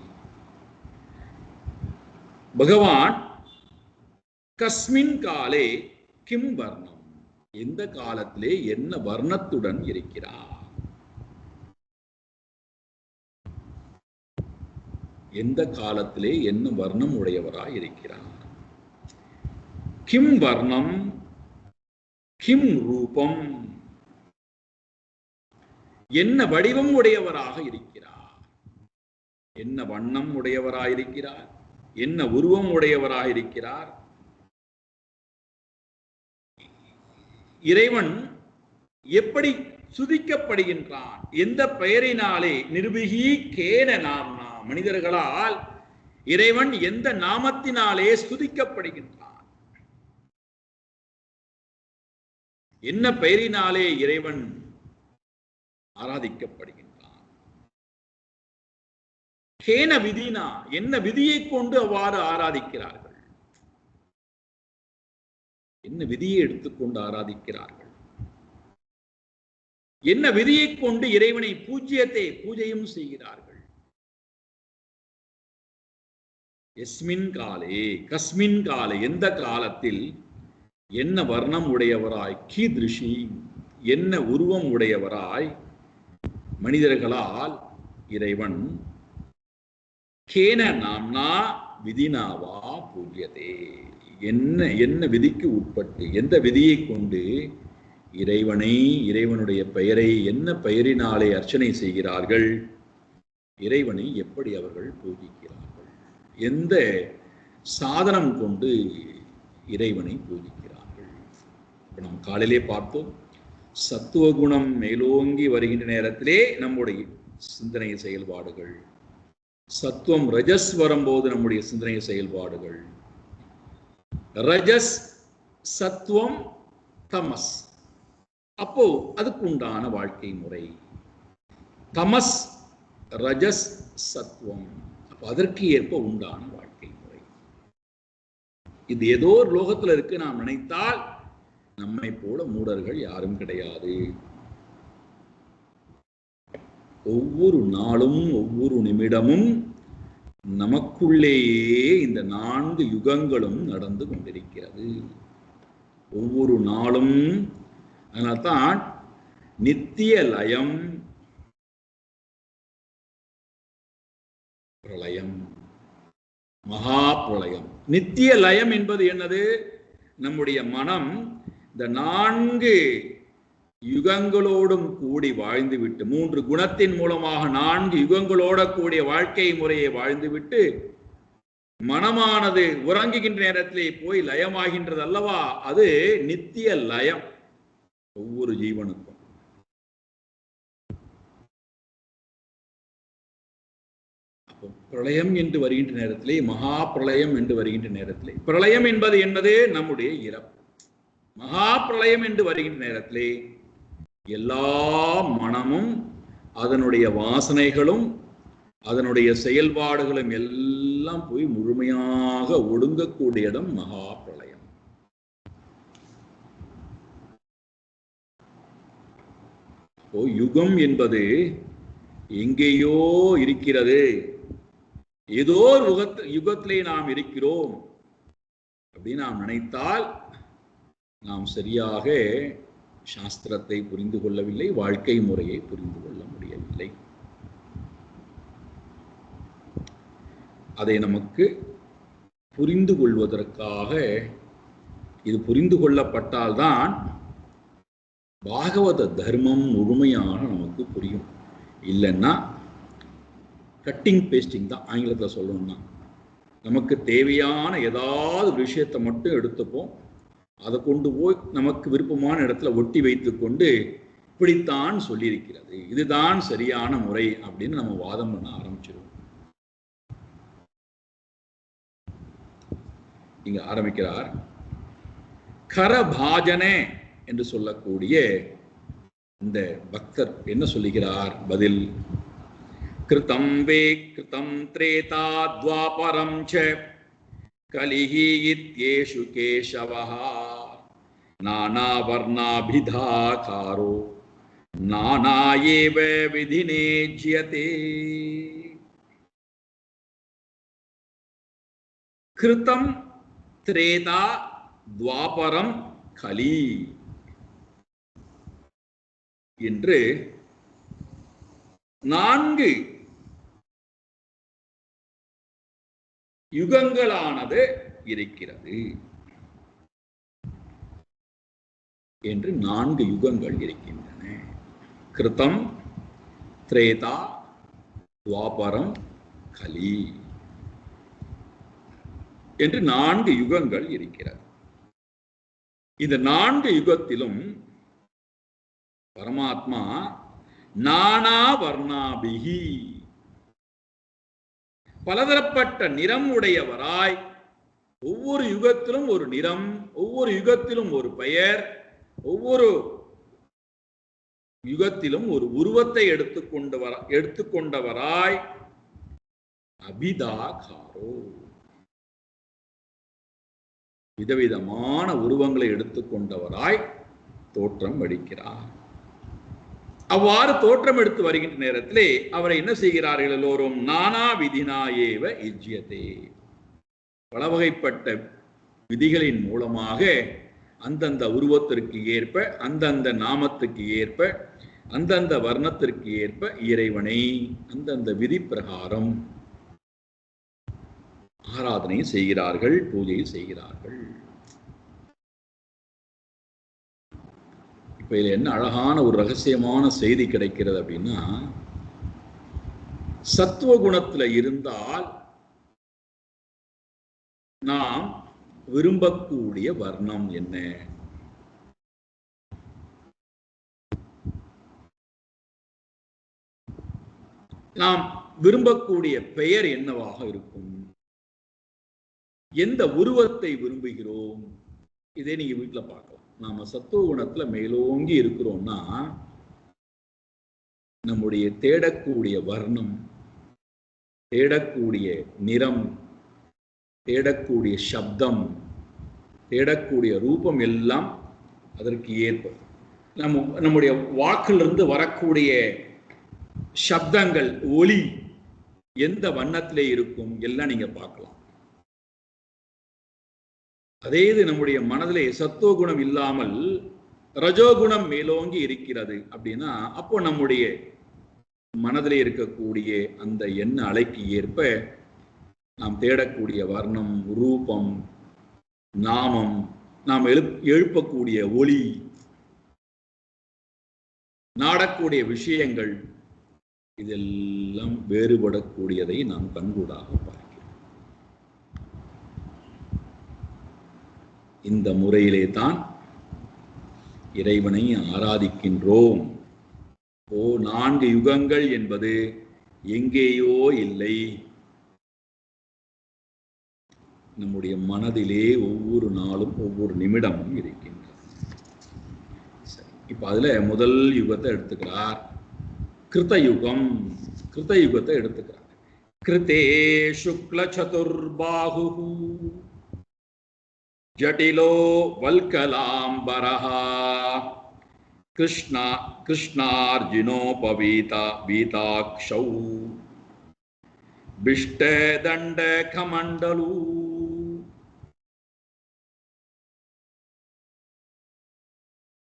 பகவான் கஸ்மின் காலே கிம் வர்ணம், எந்த காலத்திலே என்ன வர்ணத்துடன் இருக்கிறார்? எந்த காலத்திலே என்ன வர்ணம் உடையவராய் இருக்கிறார்? கிம் வர்ணம் கிம் ரூபம், என்ன வடிவம் உடையவராக இருக்கிறார்? என்ன வண்ணம் உடையவராயிருக்கிறார்? என்ன உருவம் உடையவராக இருக்கிறார்? இறைவன் எப்படி சுதிக்கப்படுகின்றான்? எந்த பெயரினாலே? நிர்பிகி கேன நாம்னா, மனிதர்களால் இறைவன் எந்த நாமத்தினாலே ஸ்துதிக்கப்படுகின்றான்? என்ன பெயரினாலே இறைவன் ஆராதிக்கப்படுகின்றான்? கேன விதினா, என்ன விதியை கொண்டு அவ்வாறு ஆராதிக்கிறார்கள்? என்ன விதியை எடுத்துக்கொண்டு ஆராதிக்கிறார்கள்? என்ன விதியை கொண்டு இறைவனை பூஜையும் செய்கிறார்கள்? எஸ்மின் காலே கஸ்மின் காலே, எந்த காலத்தில், என்ன வர்ணம் உடையவராய், கீதிருஷி என்ன உருவம் உடையவராய் மனிதர்களால் இறைவன் கேன நாம்னா விதினாவா பூஜ்யதே, என்ன என்ன விதிக்கு உட்பட்டு, எந்த விதியை கொண்டு இறைவனுடைய பெயரை என்ன பெயரினாலே அர்ச்சனை செய்கிறார்கள்? இறைவனை எப்படி அவர்கள் பூஜிக்கிறார்கள்? எந்த சாதனம் கொண்டு இறைவனை பூஜிக்கிறார்கள்? நாம் காலையிலே பார்த்தோம், சத்துவகுணம் மேலோங்கி வருகின்ற நேரத்திலே நம்முடைய சிந்தனை செயல்பாடுகள், சத்துவம் ரஜஸ் வரும்போது நம்முடைய சிந்தனை செயல்பாடுகள், ரஜஸ் சத்துவம் தமஸ், அப்போ அதுக்கு உண்டான வாழ்க்கை முறை. தமஸ் ரஜஸ் சத்துவம், அப்போ அதற்கு ஏற்ப உண்டான வாழ்க்கை முறை. இது ஏதோ ஒரு லோகத்தில் இருக்கு நாம் நினைத்தால் நம்மை போல மூடர்கள் யாரும் கிடையாது. ஒவ்வொரு நாளும் ஒவ்வொரு நிமிடமும் நமக்குள்ளேயே இந்த 4 யுகங்களும் நடந்து கொண்டிருக்கிறது. ஒவ்வொரு நாளும். அதனால்தான் நித்திய லயம் பிரளயம் மகா பிரளயம். நித்திய லயம் என்பது என்னது? நம்முடைய மனம் இந்த 4 யுகங்களோடும் கூடி வாழ்ந்துவிட்டு, 3 குணத்தின் மூலமாக 4 யுகங்களோட கூடிய வாழ்க்கை முறையை வாழ்ந்துவிட்டு மனமானது உறங்குகின்ற நேரத்திலே போய் லயமாகின்றது அல்லவா? அது நித்திய லயம் ஒவ்வொரு ஜீவனுக்கும். அப்போ பிரளயம் என்று வருகின்ற நேரத்திலே, மகா பிரளயம் என்று வருகின்ற நேரத்திலே, பிரளயம் என்பது என்னது? நம்முடைய இறப்பு. மகா பிரளயம் என்று வருகின்ற நேரத்திலே எல்லா மனமும் அதனுடைய வாசனைகளும் அதனுடைய செயல்பாடுகளும் எல்லாம் போய் முழுமையாக ஒடுங்கக்கூடிய இடம் மகா பிரளயம். அப்போ யுகம் என்பது எங்கேயோ இருக்கிறது, ஏதோ ஒரு யுகத்திலே நாம் இருக்கிறோம் அப்படின்னு நாம் நினைத்தால் நாம் சரியாக சாஸ்திரத்தை புரிந்து கொள்ளவில்லை, வாழ்க்கை முறையை புரிந்து கொள்ள முடியவில்லை. அதை நமக்கு புரிந்து கொள்வதற்காக, இது புரிந்து கொள்ளப்பட்டால்தான் பாகவத தர்மம் முழுமையாக நமக்கு புரியும். இல்லைன்னா கட்டிங் பேஸ்டிங் தான் ஆங்கிலத்தில் சொல்லணும்னா. நமக்கு தேவையான ஏதாவது விஷயத்தை மட்டும் எடுத்துப்போம், அதை கொண்டு போய் நமக்கு விருப்பமான இடத்துல ஒட்டி வைத்து கொண்டு இப்படித்தான் சொல்லியிருக்கிறது, இதுதான் சரியான முறை அப்படின்னு நம்ம வாதம் பண்ண ஆரம்பிச்சிருவோம். இங்க ஆரம்பிக்கிறார், கரபாஜனே என்று சொல்லக்கூடிய இந்த பக்தர் என்ன சொல்லுகிறார்? பதில், கிருதம் வே கிருதம் த்ரேதா த்வாபரம் ச கலிஹி இத்யேஷு கேசவஹ நானா வர்ணாபிதாகாரோ நானா ஏவ விதினேஜ்யதே. கிருதம் த்ரேதா துவாபரம் கலி என்று 4 யுகங்களானது இருக்கிறது என்று 4 யுகங்கள் இருக்கின்றன. கிருதம் திரேதா துவாபரம் கலி. என்று 4 யுகங்கள் இருக்கிறது. இந்த 4 யுகத்திலும் பரமாத்மா நானா வர்ணாபிகி பலதரப்பட்ட நிறம் உடையவராய் ஒவ்வொரு யுகத்திலும் ஒரு நிறம், ஒவ்வொரு யுகத்திலும் ஒரு பெயர், ஒவ்வொரு யுகத்திலும் ஒரு உருவத்தை எடுத்துக்கொண்டவராய் அபிதாகாரோ விதவிதமான உருவங்களை எடுத்துக்கொண்டவராய் தோற்றம் அளிக்கிறார். அவ்வாறு தோற்றம் எடுத்து வருகின்ற நேரத்திலே அவரை என்ன செய்கிறார்கள்? எல்லோரும் நானா விதினா ஏவ இஜ்யதே பல வகைப்பட்ட விதிகளின் மூலமாக அந்தந்த உருவத்திற்கு ஏற்ப, அந்தந்த நாமத்துக்கு ஏற்ப, அந்தந்த வர்ணத்திற்கு ஏற்ப இறைவனை அந்தந்த விதி பிரகாரம் ஆராதனை செய்கிறார்கள், பூஜை செய்கிறார்கள். இப்ப இதுல என்ன அழகான ஒரு ரகசியமான செய்தி கிடைக்கிறது அப்படின்னா, சத்துவ குணத்துல இருந்தால் நாம் விரும்பக்கூடிய வர்ணம் என்ன? நாம் விரும்பக்கூடிய பெயர் என்னவாக இருக்கும்? எந்த உருவத்தை விரும்புகிறோம்? இதே நீங்க வீட்டுல பார்க்கலாம். நாம சத்துவ குணத்துல மேலோங்கி இருக்கிறோம்னா நம்முடைய தேடக்கூடிய வர்ணம், தேடக்கூடிய நிறம், தேடக்கூடிய சப்தம், தேடக்கூடிய ரூபம் எல்லாம் அதற்கு ஏற்ப நம்முடைய வாக்கிலிருந்து வரக்கூடிய சப்தங்கள், ஒலி எந்த வண்ணத்திலே இருக்கும் எல்லாம் நீங்க பார்க்கலாம். அதே இது நம்முடைய மனதிலே சத்துவ குணம் இல்லாமல் ரஜோகுணம் மேலோங்கி இருக்கிறது அப்படின்னா, அப்போ நம்முடைய மனதிலே இருக்கக்கூடிய அந்த எண்ண அலைக்கு ஏற்ப நாம் தேடக்கூடிய வர்ணம், ரூபம், நாமம், நாம் எழுப்பக்கூடிய ஒளி, நாடக்கூடிய விஷயங்கள் இதெல்லாம் வேறுபடக்கூடியதை நாம் கண்கூடாக பார்க்கிறோம். இந்த முறையிலே தான் இறைவனை ஆராதிக்கின்றோம். 4 யுகங்கள் என்பது எங்கேயோ இல்லை, நம்முடைய மனதிலே ஒவ்வொரு நாளும் ஒவ்வொரு நிமிடமும் இருக்கின்றது. இப்ப அதுல முதல் யுகத்தை எடுத்துக்கிறார், கிருதயுகம். கிருதயுகத்தை எடுத்துக்கிறார். கிருதே சுக்ல சதுர்பாஹு ஜடிலோ வல்கலாம்பரஹா கிருஷ்ணார்ஜுனோபவீதா வீதாக்ஷௌ பிஷ்ட தண்ட கமண்டலூ.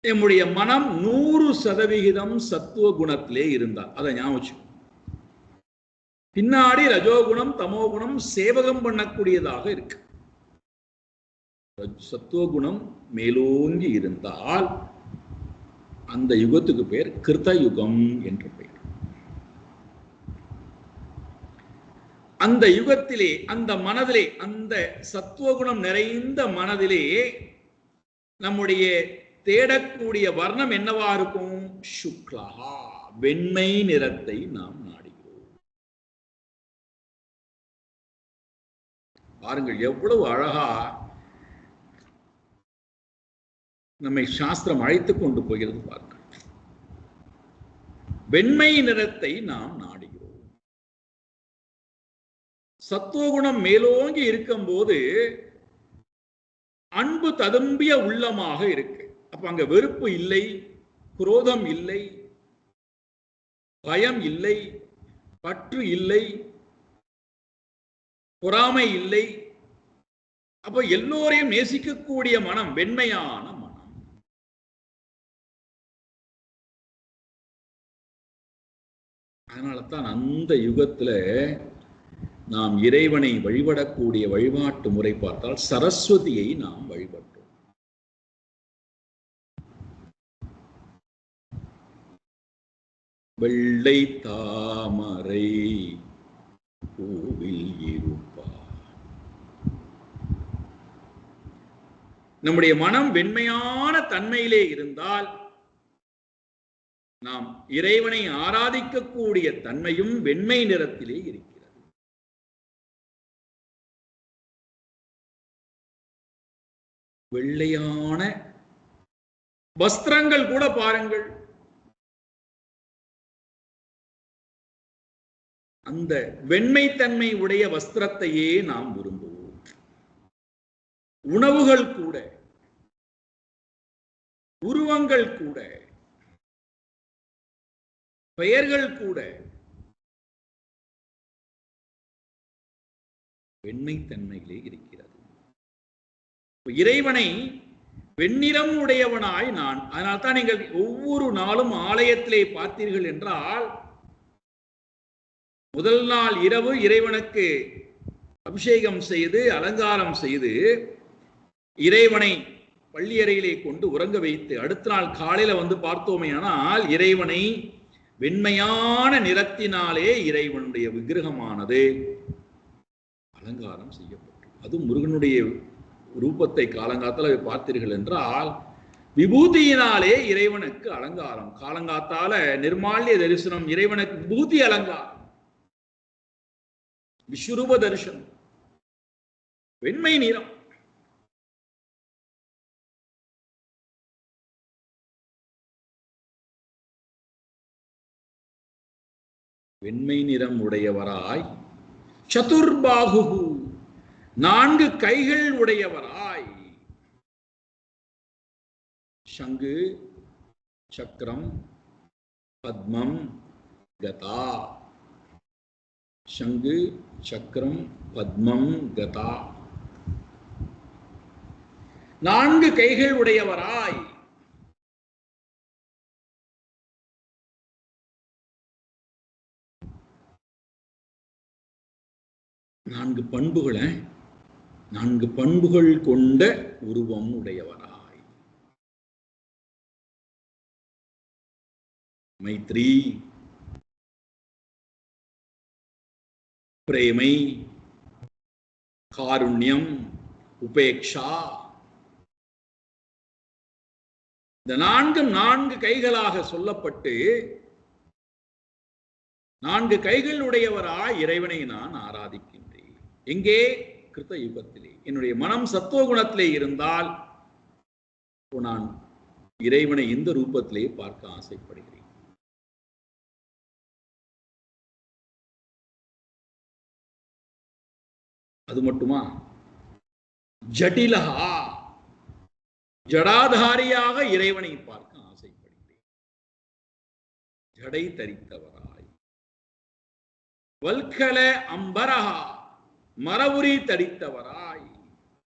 நம்முடைய மனம் 100% சத்துவ குணத்திலே இருந்தால் அதை ஞாபகம். பின்னாடி ரஜோகுணம் தமோகுணம் சேவகம் பண்ணக்கூடியதாக இருக்கு. சத்துவகுணம் மேலோங்கி இருந்தால் அந்த யுகத்துக்கு பெயர் கிருதயுகம் என்று பெயர். அந்த யுகத்திலே, அந்த மனதிலே, அந்த சத்துவகுணம் நிறைந்த மனதிலே நம்முடைய தேடக்கூடிய வர்ணம் என்னவா இருக்கும்? சுக்லா, வெண்மை நிறத்தை நாம் நாடுகிறோம். பாருங்கள் எவ்வளவு அழகா நம்மை சாஸ்திரம் அழைத்துக் கொண்டு போகிறது பாருங்கள். வெண்மை நிறத்தை நாம் நாடுகிறோம். சத்துவகுணம் மேலோங்கி இருக்கும் போது அன்பு ததும்பிய உள்ளமாக இருக்கு. அப்ப அங்க வெறுப்பு இல்லை, குரோதம் இல்லை, பயம் இல்லை, பற்று இல்லை, பொறாமை இல்லை. அப்ப எல்லோரையும் நேசிக்கக்கூடிய மனம், வெண்மையான மனம். அதனால்தான் அந்த யுகத்துல நாம் இறைவனை வழிபடக்கூடிய வழிபாட்டு முறை பார்த்தால் சரஸ்வதியை நாம் வழிபட்டோம். வெள்ளை தாமரை பூவில் இருப்பார் நம்முடைய மனம் வெண்மையான தன்மையிலே இருந்தால் நாம் இறைவனை ஆராதிக்கக்கூடிய தன்மையும் வெண்மை நிறத்திலே இருக்கிறது. வெள்ளையான வஸ்திரங்கள் கூட பாருங்கள், அந்த வெண்மைத்தன்மை உடைய வஸ்திரத்தையே நாம் விரும்புவோம். உணவுகள் கூட, உருவங்கள் கூட, பெயர்கள் கூட வெண்மைத்தன்மையிலே இருக்கிறது. இறைவனை வெண்ணிறம் உடையவனாய் நான், அதனால்தான் நீங்கள் ஒவ்வொரு நாளும் ஆலயத்திலே பார்த்தீர்கள் என்றால் முதல் நாள் இரவு இறைவனுக்கு அபிஷேகம் செய்து அலங்காரம் செய்து இறைவனை பள்ளியறையிலே கொண்டு உறங்க வைத்து அடுத்த நாள் காலையில வந்து பார்த்தோமே ஆனால் இறைவனை வெண்மையான நிறத்தினாலே இறைவனுடைய விக்கிரகமானது அலங்காரம் செய்யப்பட்டு, அது முருகனுடைய ரூபத்தை காலங்காத்தால பார்த்தீர்கள் என்றால் விபூதியினாலே இறைவனுக்கு அலங்காரம். காலங்காத்தால நிர்மால்ய தரிசனம், இறைவனுக்கு விபூதி அலங்காரம், விஸ்வரூப தரிசனம், வெண்மை நிறம். வெண்மை நிறம் உடையவராய், சதுர்பாகு, 4 கைகள் உடையவராய், சங்கு சக்கரம் பத்மம் கதா, சங்கு சக்கரம் பத்மம் கதா, 4 கைகள் உடையவராய், நான்கு பண்புகள் கொண்ட உருவம் உடையவராய், மைத்ரி, பிரேமை, காருண்யம், உபேக்ஷா, இந்த 4 கைகளாக சொல்லப்பட்டு 4 கைகள் உடையவராய் இறைவனை நான் ஆராதிக்கின்றேன். எங்கே? கிருத்த யுகத்திலே. என்னுடைய மனம் சத்துவகுணத்திலே இருந்தால் நான் இறைவனை இந்த ரூபத்திலே பார்க்க ஆசைப்படுகிறேன். அது மட்டுமா? ஜடிலஹா, ஜடாதாரியாக இறைவனை பார்க்க ஆசைப்படுகிறேன். ஜடை தரித்தவராய், வல்கல அம்பரஹா, மரவுரி தரித்தவராய்,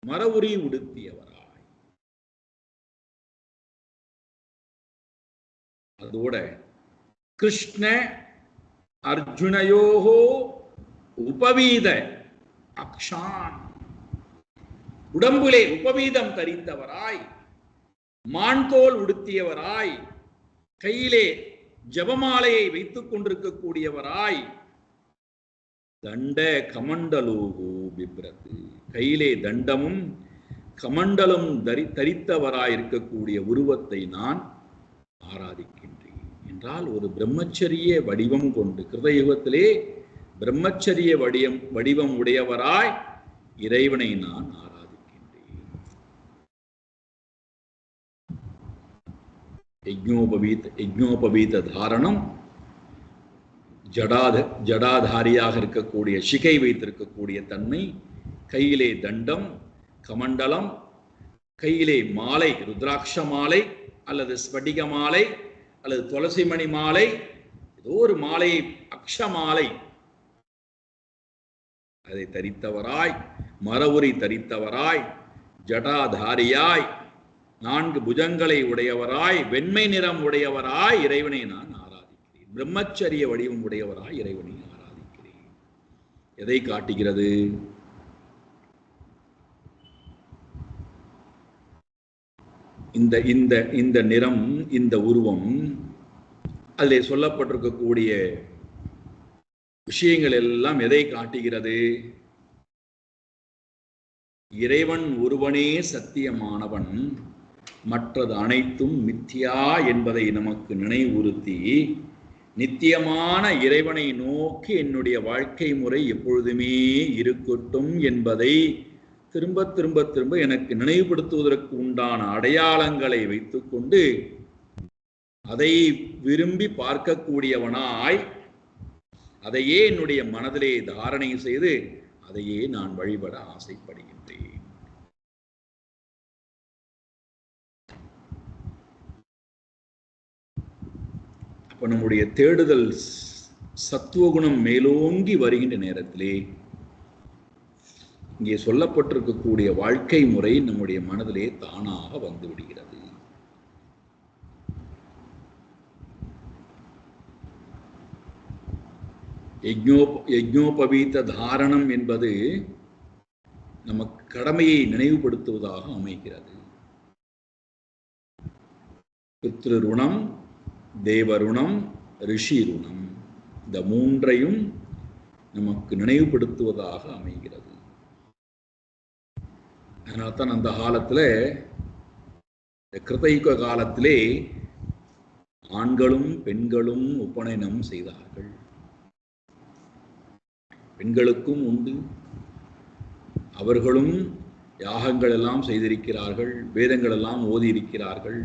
மரவுரி உடுத்தியவராய், அதோட கிருஷ்ண அர்ஜுனயோகோ உபவீத அக்ஷான், உடம்புலே உபவீதம் தரித்தவராய், மான்தோல் உடுத்தியவராய், கையிலே ஜபமாலையை வைத்துக் கொண்டிருக்கக்கூடியவராய், தண்ட கமண்டலோகோ பிப்ரது, கையிலே தண்டமும் கமண்டலும் தரித்தவராயிருக்கக்கூடிய உருவத்தை நான் ஆராதிக்கின்றேன் என்றால் ஒரு பிரம்மச்சரிய வடிவம் கொண்டு, கிருதயுகத்திலே பிரம்மச்சரிய வடிவம் உடையவராய் இறைவனை நான் ஆராதிக்கின்றேன். யஜ்ஞோபவீத தாரணம், ஜடாதாரியாக இருக்கக்கூடிய சிகை வைத்திருக்கக்கூடிய தன்மை, கையிலே தண்டம் கமண்டலம், கையிலே மாலை, ருத்ராட்ச மாலை அல்லது ஸ்படிக மாலை அல்லது துளசிமணி மாலை, ஏதோ ஒரு மாலையை, அக்ஷமாலை, அதை தரித்தவராய், மரவுரி தரித்தவராய், ஜடாதாரியாய், 4 புஜங்களை உடையவராய், வெண்மை நிறம் உடையவராய் இறைவனை நான் பிரம்மச்சரிய வடிவம் உடையவராய் இறைவனை ஆராதிக்கிறேன். எதை காட்டுகிறது? இந்த நிறம், இந்த உருவம், அதில் சொல்லப்பட்டிருக்கக்கூடிய விஷயங்கள் எல்லாம் எதை காட்டுகிறது? இறைவன் ஒருவனே சத்தியமானவன், மற்றது அனைத்தும் மித்தியா என்பதை நமக்கு நினைவுறுத்தி, நித்தியமான இறைவனை நோக்கி என்னுடைய வாழ்க்கை முறை எப்பொழுதுமே இருக்கட்டும் என்பதை திரும்ப திரும்ப திரும்ப எனக்கு நினைவுபடுத்துவதற்கு உண்டான அடையாளங்களை வைத்துக்கொண்டு அதை விரும்பி பார்க்கக்கூடியவனாய் அதையே என்னுடைய மனதிலே தாரணை செய்து அதையே நான் வழிபட ஆசைப்படுகின்றேன். அப்ப நம்முடைய தேடுதல் சத்துவகுணம் மேலோங்கி வருகின்ற நேரத்திலே இங்கே சொல்லப்பட்டிருக்கக்கூடிய வாழ்க்கை முறை நம்முடைய மனதிலே தானாக வந்து விடுகிறது. யஜ்ஞோபவீத தாரணம் என்பது நமக்கு கடமையை நினைவுபடுத்துவதாக அமைகிறது. பித்ருருணம், தேவருணம், ரிஷி ருணம், இந்த மூன்றையும் நமக்கு நினைவுபடுத்துவதாக அமைகிறது. அதனால்தான் அந்த காலத்தில் கிருதயுக காலத்திலே ஆண்களும் பெண்களும் உபநயனம் செய்தார்கள். பெண்களுக்கும் உண்டு, அவர்களும் யாகங்கள் எல்லாம் செய்திருக்கிறார்கள், வேதங்கள் எல்லாம் ஓதி இருக்கிறார்கள்.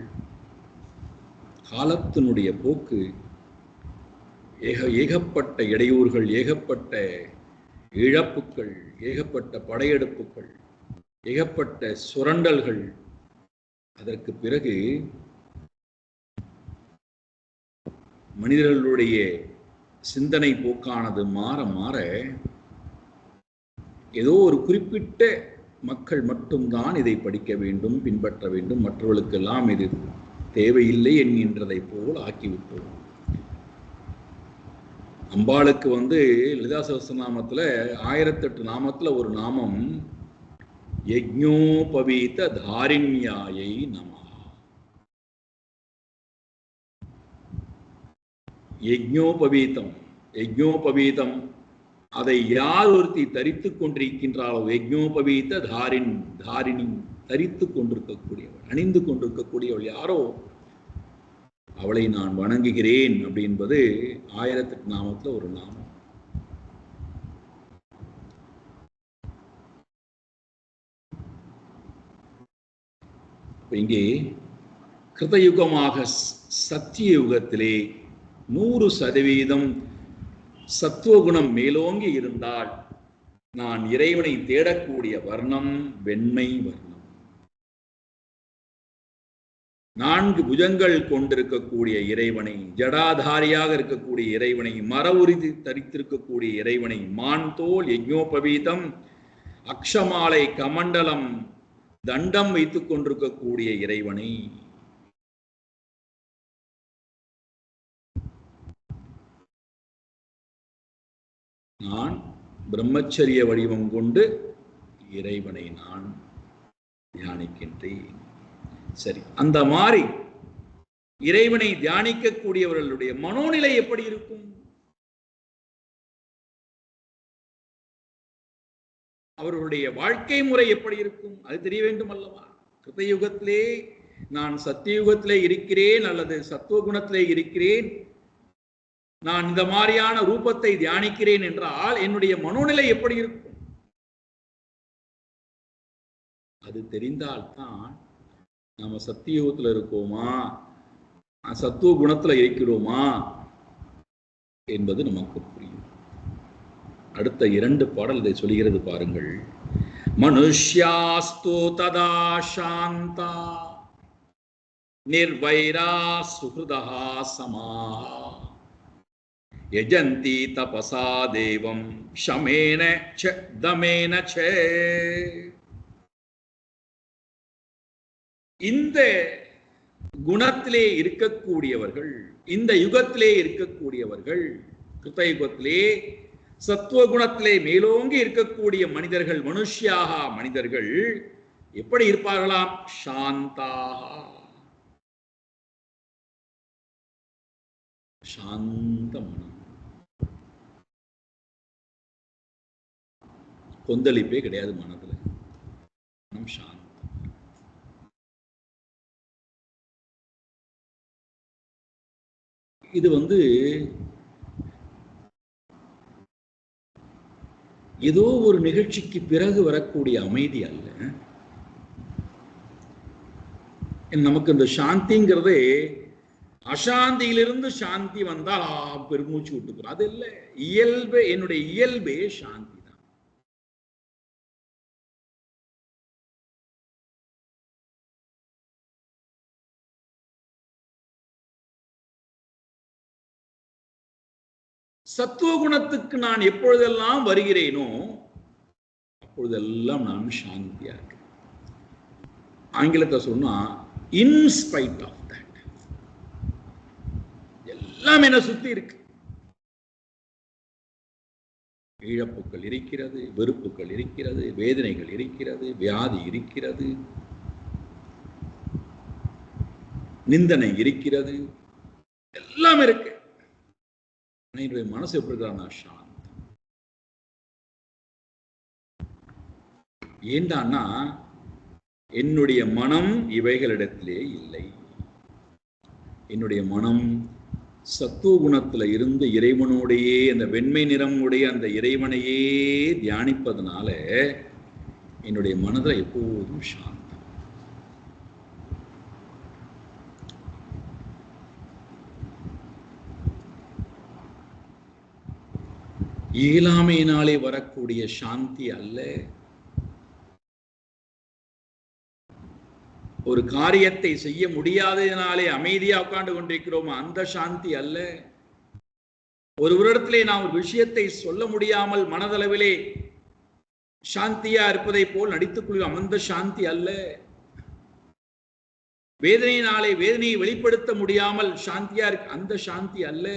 காலத்தினுடைய போக்கு ஏகப்பட்ட இடையூறுகள், ஏகப்பட்ட இழப்புக்கள், ஏகப்பட்ட படையெடுப்புகள், ஏகப்பட்ட சுரண்டல்கள். அதற்கு பிறகு மனிதர்களுடைய சிந்தனை போக்கானது மாற மாற ஏதோ ஒரு குறிப்பிட்ட மக்கள் மட்டும்தான் இதை படிக்க வேண்டும், பின்பற்ற வேண்டும், மற்றவர்களுக்கெல்லாம் இது தேவையில்லை என்கின்றதை போல் ஆக்கிவிட்டோம். அம்பாளுக்கு லலிதா சகஸ்ரநாமத்துல 1008 நாமத்துல ஒரு நாமம் யஜ்ஞோபவீத தாரிண்யாயை நமஹ. யஜ்ஞோபவீதம், யஜ்ஞோபவீதம் அதை யார் ஒருத்தி தரித்துக் கொண்டிருக்கின்றாளோ, யஜ்ஞோபவீத தாரிணி, தரித்துக் கொண்டிருக்கக்கூடியவள், அணிந்து கொண்டிருக்கக்கூடியவள் யாரோ அவளை நான் வணங்குகிறேன் அப்படின்பது 1008 நாமத்துல ஒரு நாமம். இங்கே கிருதயுகமாக சத்திய யுகத்திலே 100% சத்துவகுணம் மேலோங்கி இருந்தால் நான் இறைவனை தேடக்கூடிய வர்ணம் வெண்மை வர்ணம். 4 புஜங்கள் கொண்டிருக்கக்கூடிய இறைவனை, ஜடாதாரியாக இருக்கக்கூடிய இறைவனை, மர உறுதி தரித்திருக்கக்கூடிய இறைவனை, மான் தோல் யஜ்ஞோபவீதம், அக்ஷமாலை கமண்டலம் தண்டம் வைத்துக் கொண்டிருக்கக்கூடிய இறைவனை, நான் பிரம்மச்சரிய வடிவம் கொண்டு இறைவனை நான் தியானிக்கின்றேன். சரி, அந்த மாதிரி இறைவனை தியானிக்கக்கூடியவர்களுடைய மனோநிலை எப்படி இருக்கும்? அவர்களுடைய வாழ்க்கை முறை எப்படி இருக்கும்? அது தெரிய வேண்டும் அல்லவா? கிருதயுகத்திலே நான் சத்தியுகத்திலே இருக்கிறேன் அல்லது சத்துவகுணத்திலே இருக்கிறேன், நான் இந்த மாதிரியான ரூபத்தை தியானிக்கிறேன் என்றால் என்னுடைய மனோநிலை எப்படி இருக்கும்? அது தெரிந்தால்தான் நாம சத்தியுகத்தில் இருக்கோமா, சத்துவ குணத்துல இருக்கிறோமா என்பது நமக்கு புரியும். அடுத்த 2 பாடல் இதை சொல்கிறது பாருங்கள். மனுஷ்யாஸ்து ததா சாந்தா நிர்வைரா சுஹ்ருதா சமாஹ யஜந்தி தபசா தேவம் ஷமேன ச தமேன ச. இந்த குணத்திலே இருக்கக்கூடியவர்கள், இந்த யுகத்திலே இருக்கக்கூடியவர்கள், கிருத்தயுகத்திலே சத்துவகுணத்திலே மேலோங்கி இருக்கக்கூடிய மனிதர்கள், மனுஷ்யாக மனிதர்கள் எப்படி இருப்பார்களாம்? சாந்தாக, சாந்த மனம், கொந்தளிப்பே கிடையாது மனதுல. சாந்தம். இது ஏதோ ஒரு நிகழ்ச்சிக்கு பிறகு வரக்கூடிய அமைதி அல்ல. நமக்கு இந்த சாந்திங்கிறதே அசாந்தியிலிருந்து சாந்தி வந்தால் பெருமூச்சு விட்டுக்கிறோம். அது இல்லை, இயல்பே, என்னுடைய இயல்பே சாந்தி தான். சத்துவ குணத்துக்கு நான் எப்பொழுதெல்லாம் வருகிறேனோ அப்பொழுதெல்லாம் நான் சாந்தியா இருக்கேன். ஆங்கிலத்தை சொன்னா இன்ஸ்பைட் ஆஃப் தட், எல்லாம் என்ன சுத்தி இருக்கு. இழப்புகள் இருக்கிறது, வெறுப்புகள் இருக்கிறது, வேதனைகள் இருக்கிறது, வியாதி இருக்கிறது, நிந்தனை இருக்கிறது, எல்லாம் இருக்கு. என்னுடைய மனசு எப்படி இருக்கா? சாந்தம். ஏண்டான்னா என்னுடைய மனம் இவைகளிடத்திலே இல்லை. என்னுடைய மனம் சத்துவ குணத்துல இருந்து இறைவனோடையே, அந்த வெண்மை நிறம் உடைய அந்த இறைவனையே தியானிப்பதனால என்னுடைய மனதில் எப்போதும் சாந்தம். இயலாமையினாலே வரக்கூடிய சாந்தி அல்ல. ஒரு காரியத்தை செய்ய முடியாததினாலே அமைதியா உட்கார்ந்து கொண்டிருக்கிறோம், அந்த சாந்தி அல்ல. ஒருவரிடத்திலே நாம் ஒரு விஷயத்தை சொல்ல முடியாமல் மனதளவிலே சாந்தியா இருப்பதை போல் நடித்துக் கொள்கிறோம், அந்த சாந்தி அல்ல. வேதனையினாலே வேதனையை வெளிப்படுத்த முடியாமல் சாந்தியா இருக்கு, அந்த சாந்தி அல்ல.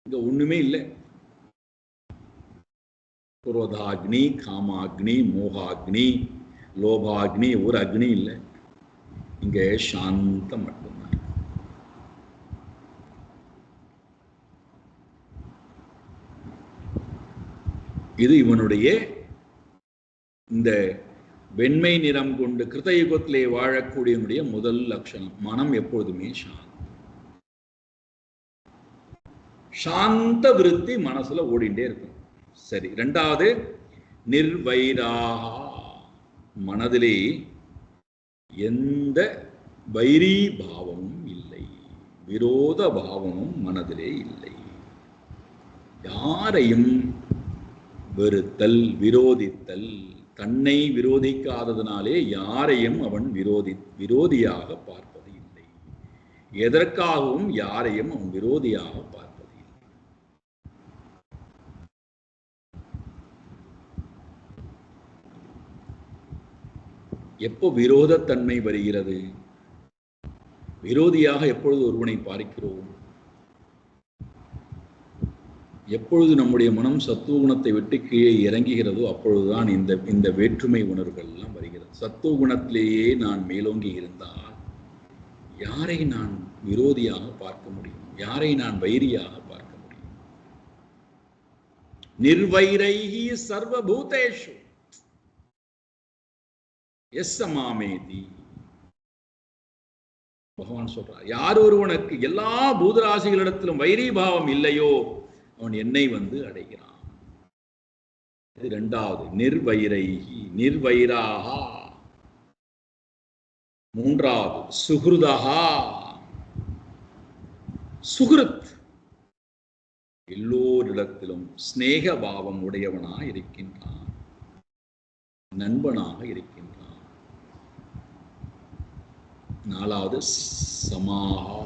இங்க ஒண்ணுமே இல்லை. குரோதாக்னி, காமாக்னி, மோகாக்னி, லோபாக்னி, ஒரு அக்னி இல்லை. இங்க சாந்தம் மட்டும்தான். இது இவனுடைய இந்த வெண்மை நிறம் கொண்டு கிருதயுகத்திலே வாழக்கூடியவனுடைய முதல் லட்சணம். மனம் எப்பொழுதுமே சாந்தம். சாந்த விருத்தி மனசுல ஓடிண்டே இருக்கும். சரி, இரண்டாவது நிர்வைராகா, மனதிலே எந்த வைரி பாவமும் இல்லை, விரோத பாவமும் மனதிலே இல்லை. யாரையும் வெறுத்தல், விரோதித்தல், தன்னை விரோதிக்காததனாலே யாரையும் அவன் விரோதியாக பார்ப்பது இல்லை. எதற்காகவும் யாரையும் அவன் விரோதியாக பார்ப்பது. எப்போ விரோதத்தன்மை வருகிறது? விரோதியாக எப்பொழுது ஒருவனை பார்க்கிறோம்? எப்பொழுது நம்முடைய மனம் சத்துவ குணத்தை விட்டு கீழே இறங்குகிறதோ அப்பொழுதுதான் இந்த வேற்றுமை உணர்வுகள் எல்லாம் வருகிறது. சத்துவ குணத்திலேயே நான் மேலோங்கி இருந்தால் யாரை நான் விரோதியாக பார்க்க முடியும்? யாரை நான் வைரியாக பார்க்க முடியும்? நிர்வைரைஹி சர்வபூதேஷு எஸ்ஸமாமேதி. பகவான் சொல்றார், யார் ஒருவனுக்கு எல்லா பூதராசிகளிடத்திலும் வைரீபாவம் இல்லையோ அவன் என்னை அடைகிறான். இது இரண்டாவது. நிர்வைரைஹி, நிர்வைராகா. மூன்றாவது சுஹ்ருதஹா, சுஹ்ருத், எல்லோரிடத்திலும் ஸ்நேக பாவம் உடையவனாக இருக்கின்றான், நண்பனாக இருக்கின்றான். நாலாவது சமாஹா,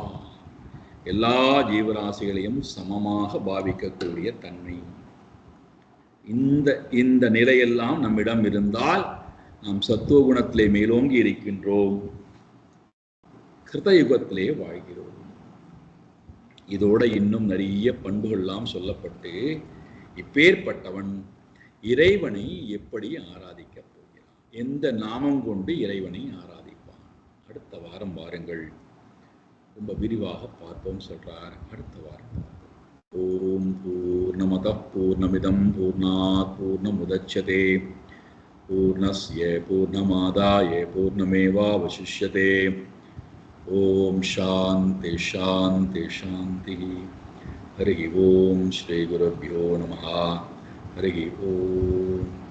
எல்லா ஜீவராசிகளையும் சமமாக பாவிக்கக்கூடிய தன்மை. இந்த நிலையெல்லாம் நம்மிடம் இருந்தால் நாம் சத்துவ குணத்திலே மேலோங்கி இருக்கின்றோம், கிருதயுகத்திலே வாழ்கிறோம். இதோட இன்னும் நிறைய பண்புகள்லாம் சொல்லப்பட்டு இப்பேற்பட்டவன் இறைவனை எப்படி ஆராதிக்கப் போகிறான், எந்த நாமம் கொண்டு இறைவனை ஆராதிப்பான், அடுத்த வாரம் வாருங்கள், ரொம்ப விரிவாக பார்ப்போம் சொல்றார். அடுத்த வாரம் பார்ப்போம். ஓம் பூர்ணமதః பூர்ணமிதம் பூர்ணாத் பூர்ணமுதச்யதே பூர்ணஸ்ய பூர்ணமாதாய பூர்ணமேவாவசிஷ்யதே. ஓம் சாந்தி சாந்தி சாந்தி. ஹரி ஓம் ஸ்ரீ குருभ्यो நமः. ஹரி ஓம்.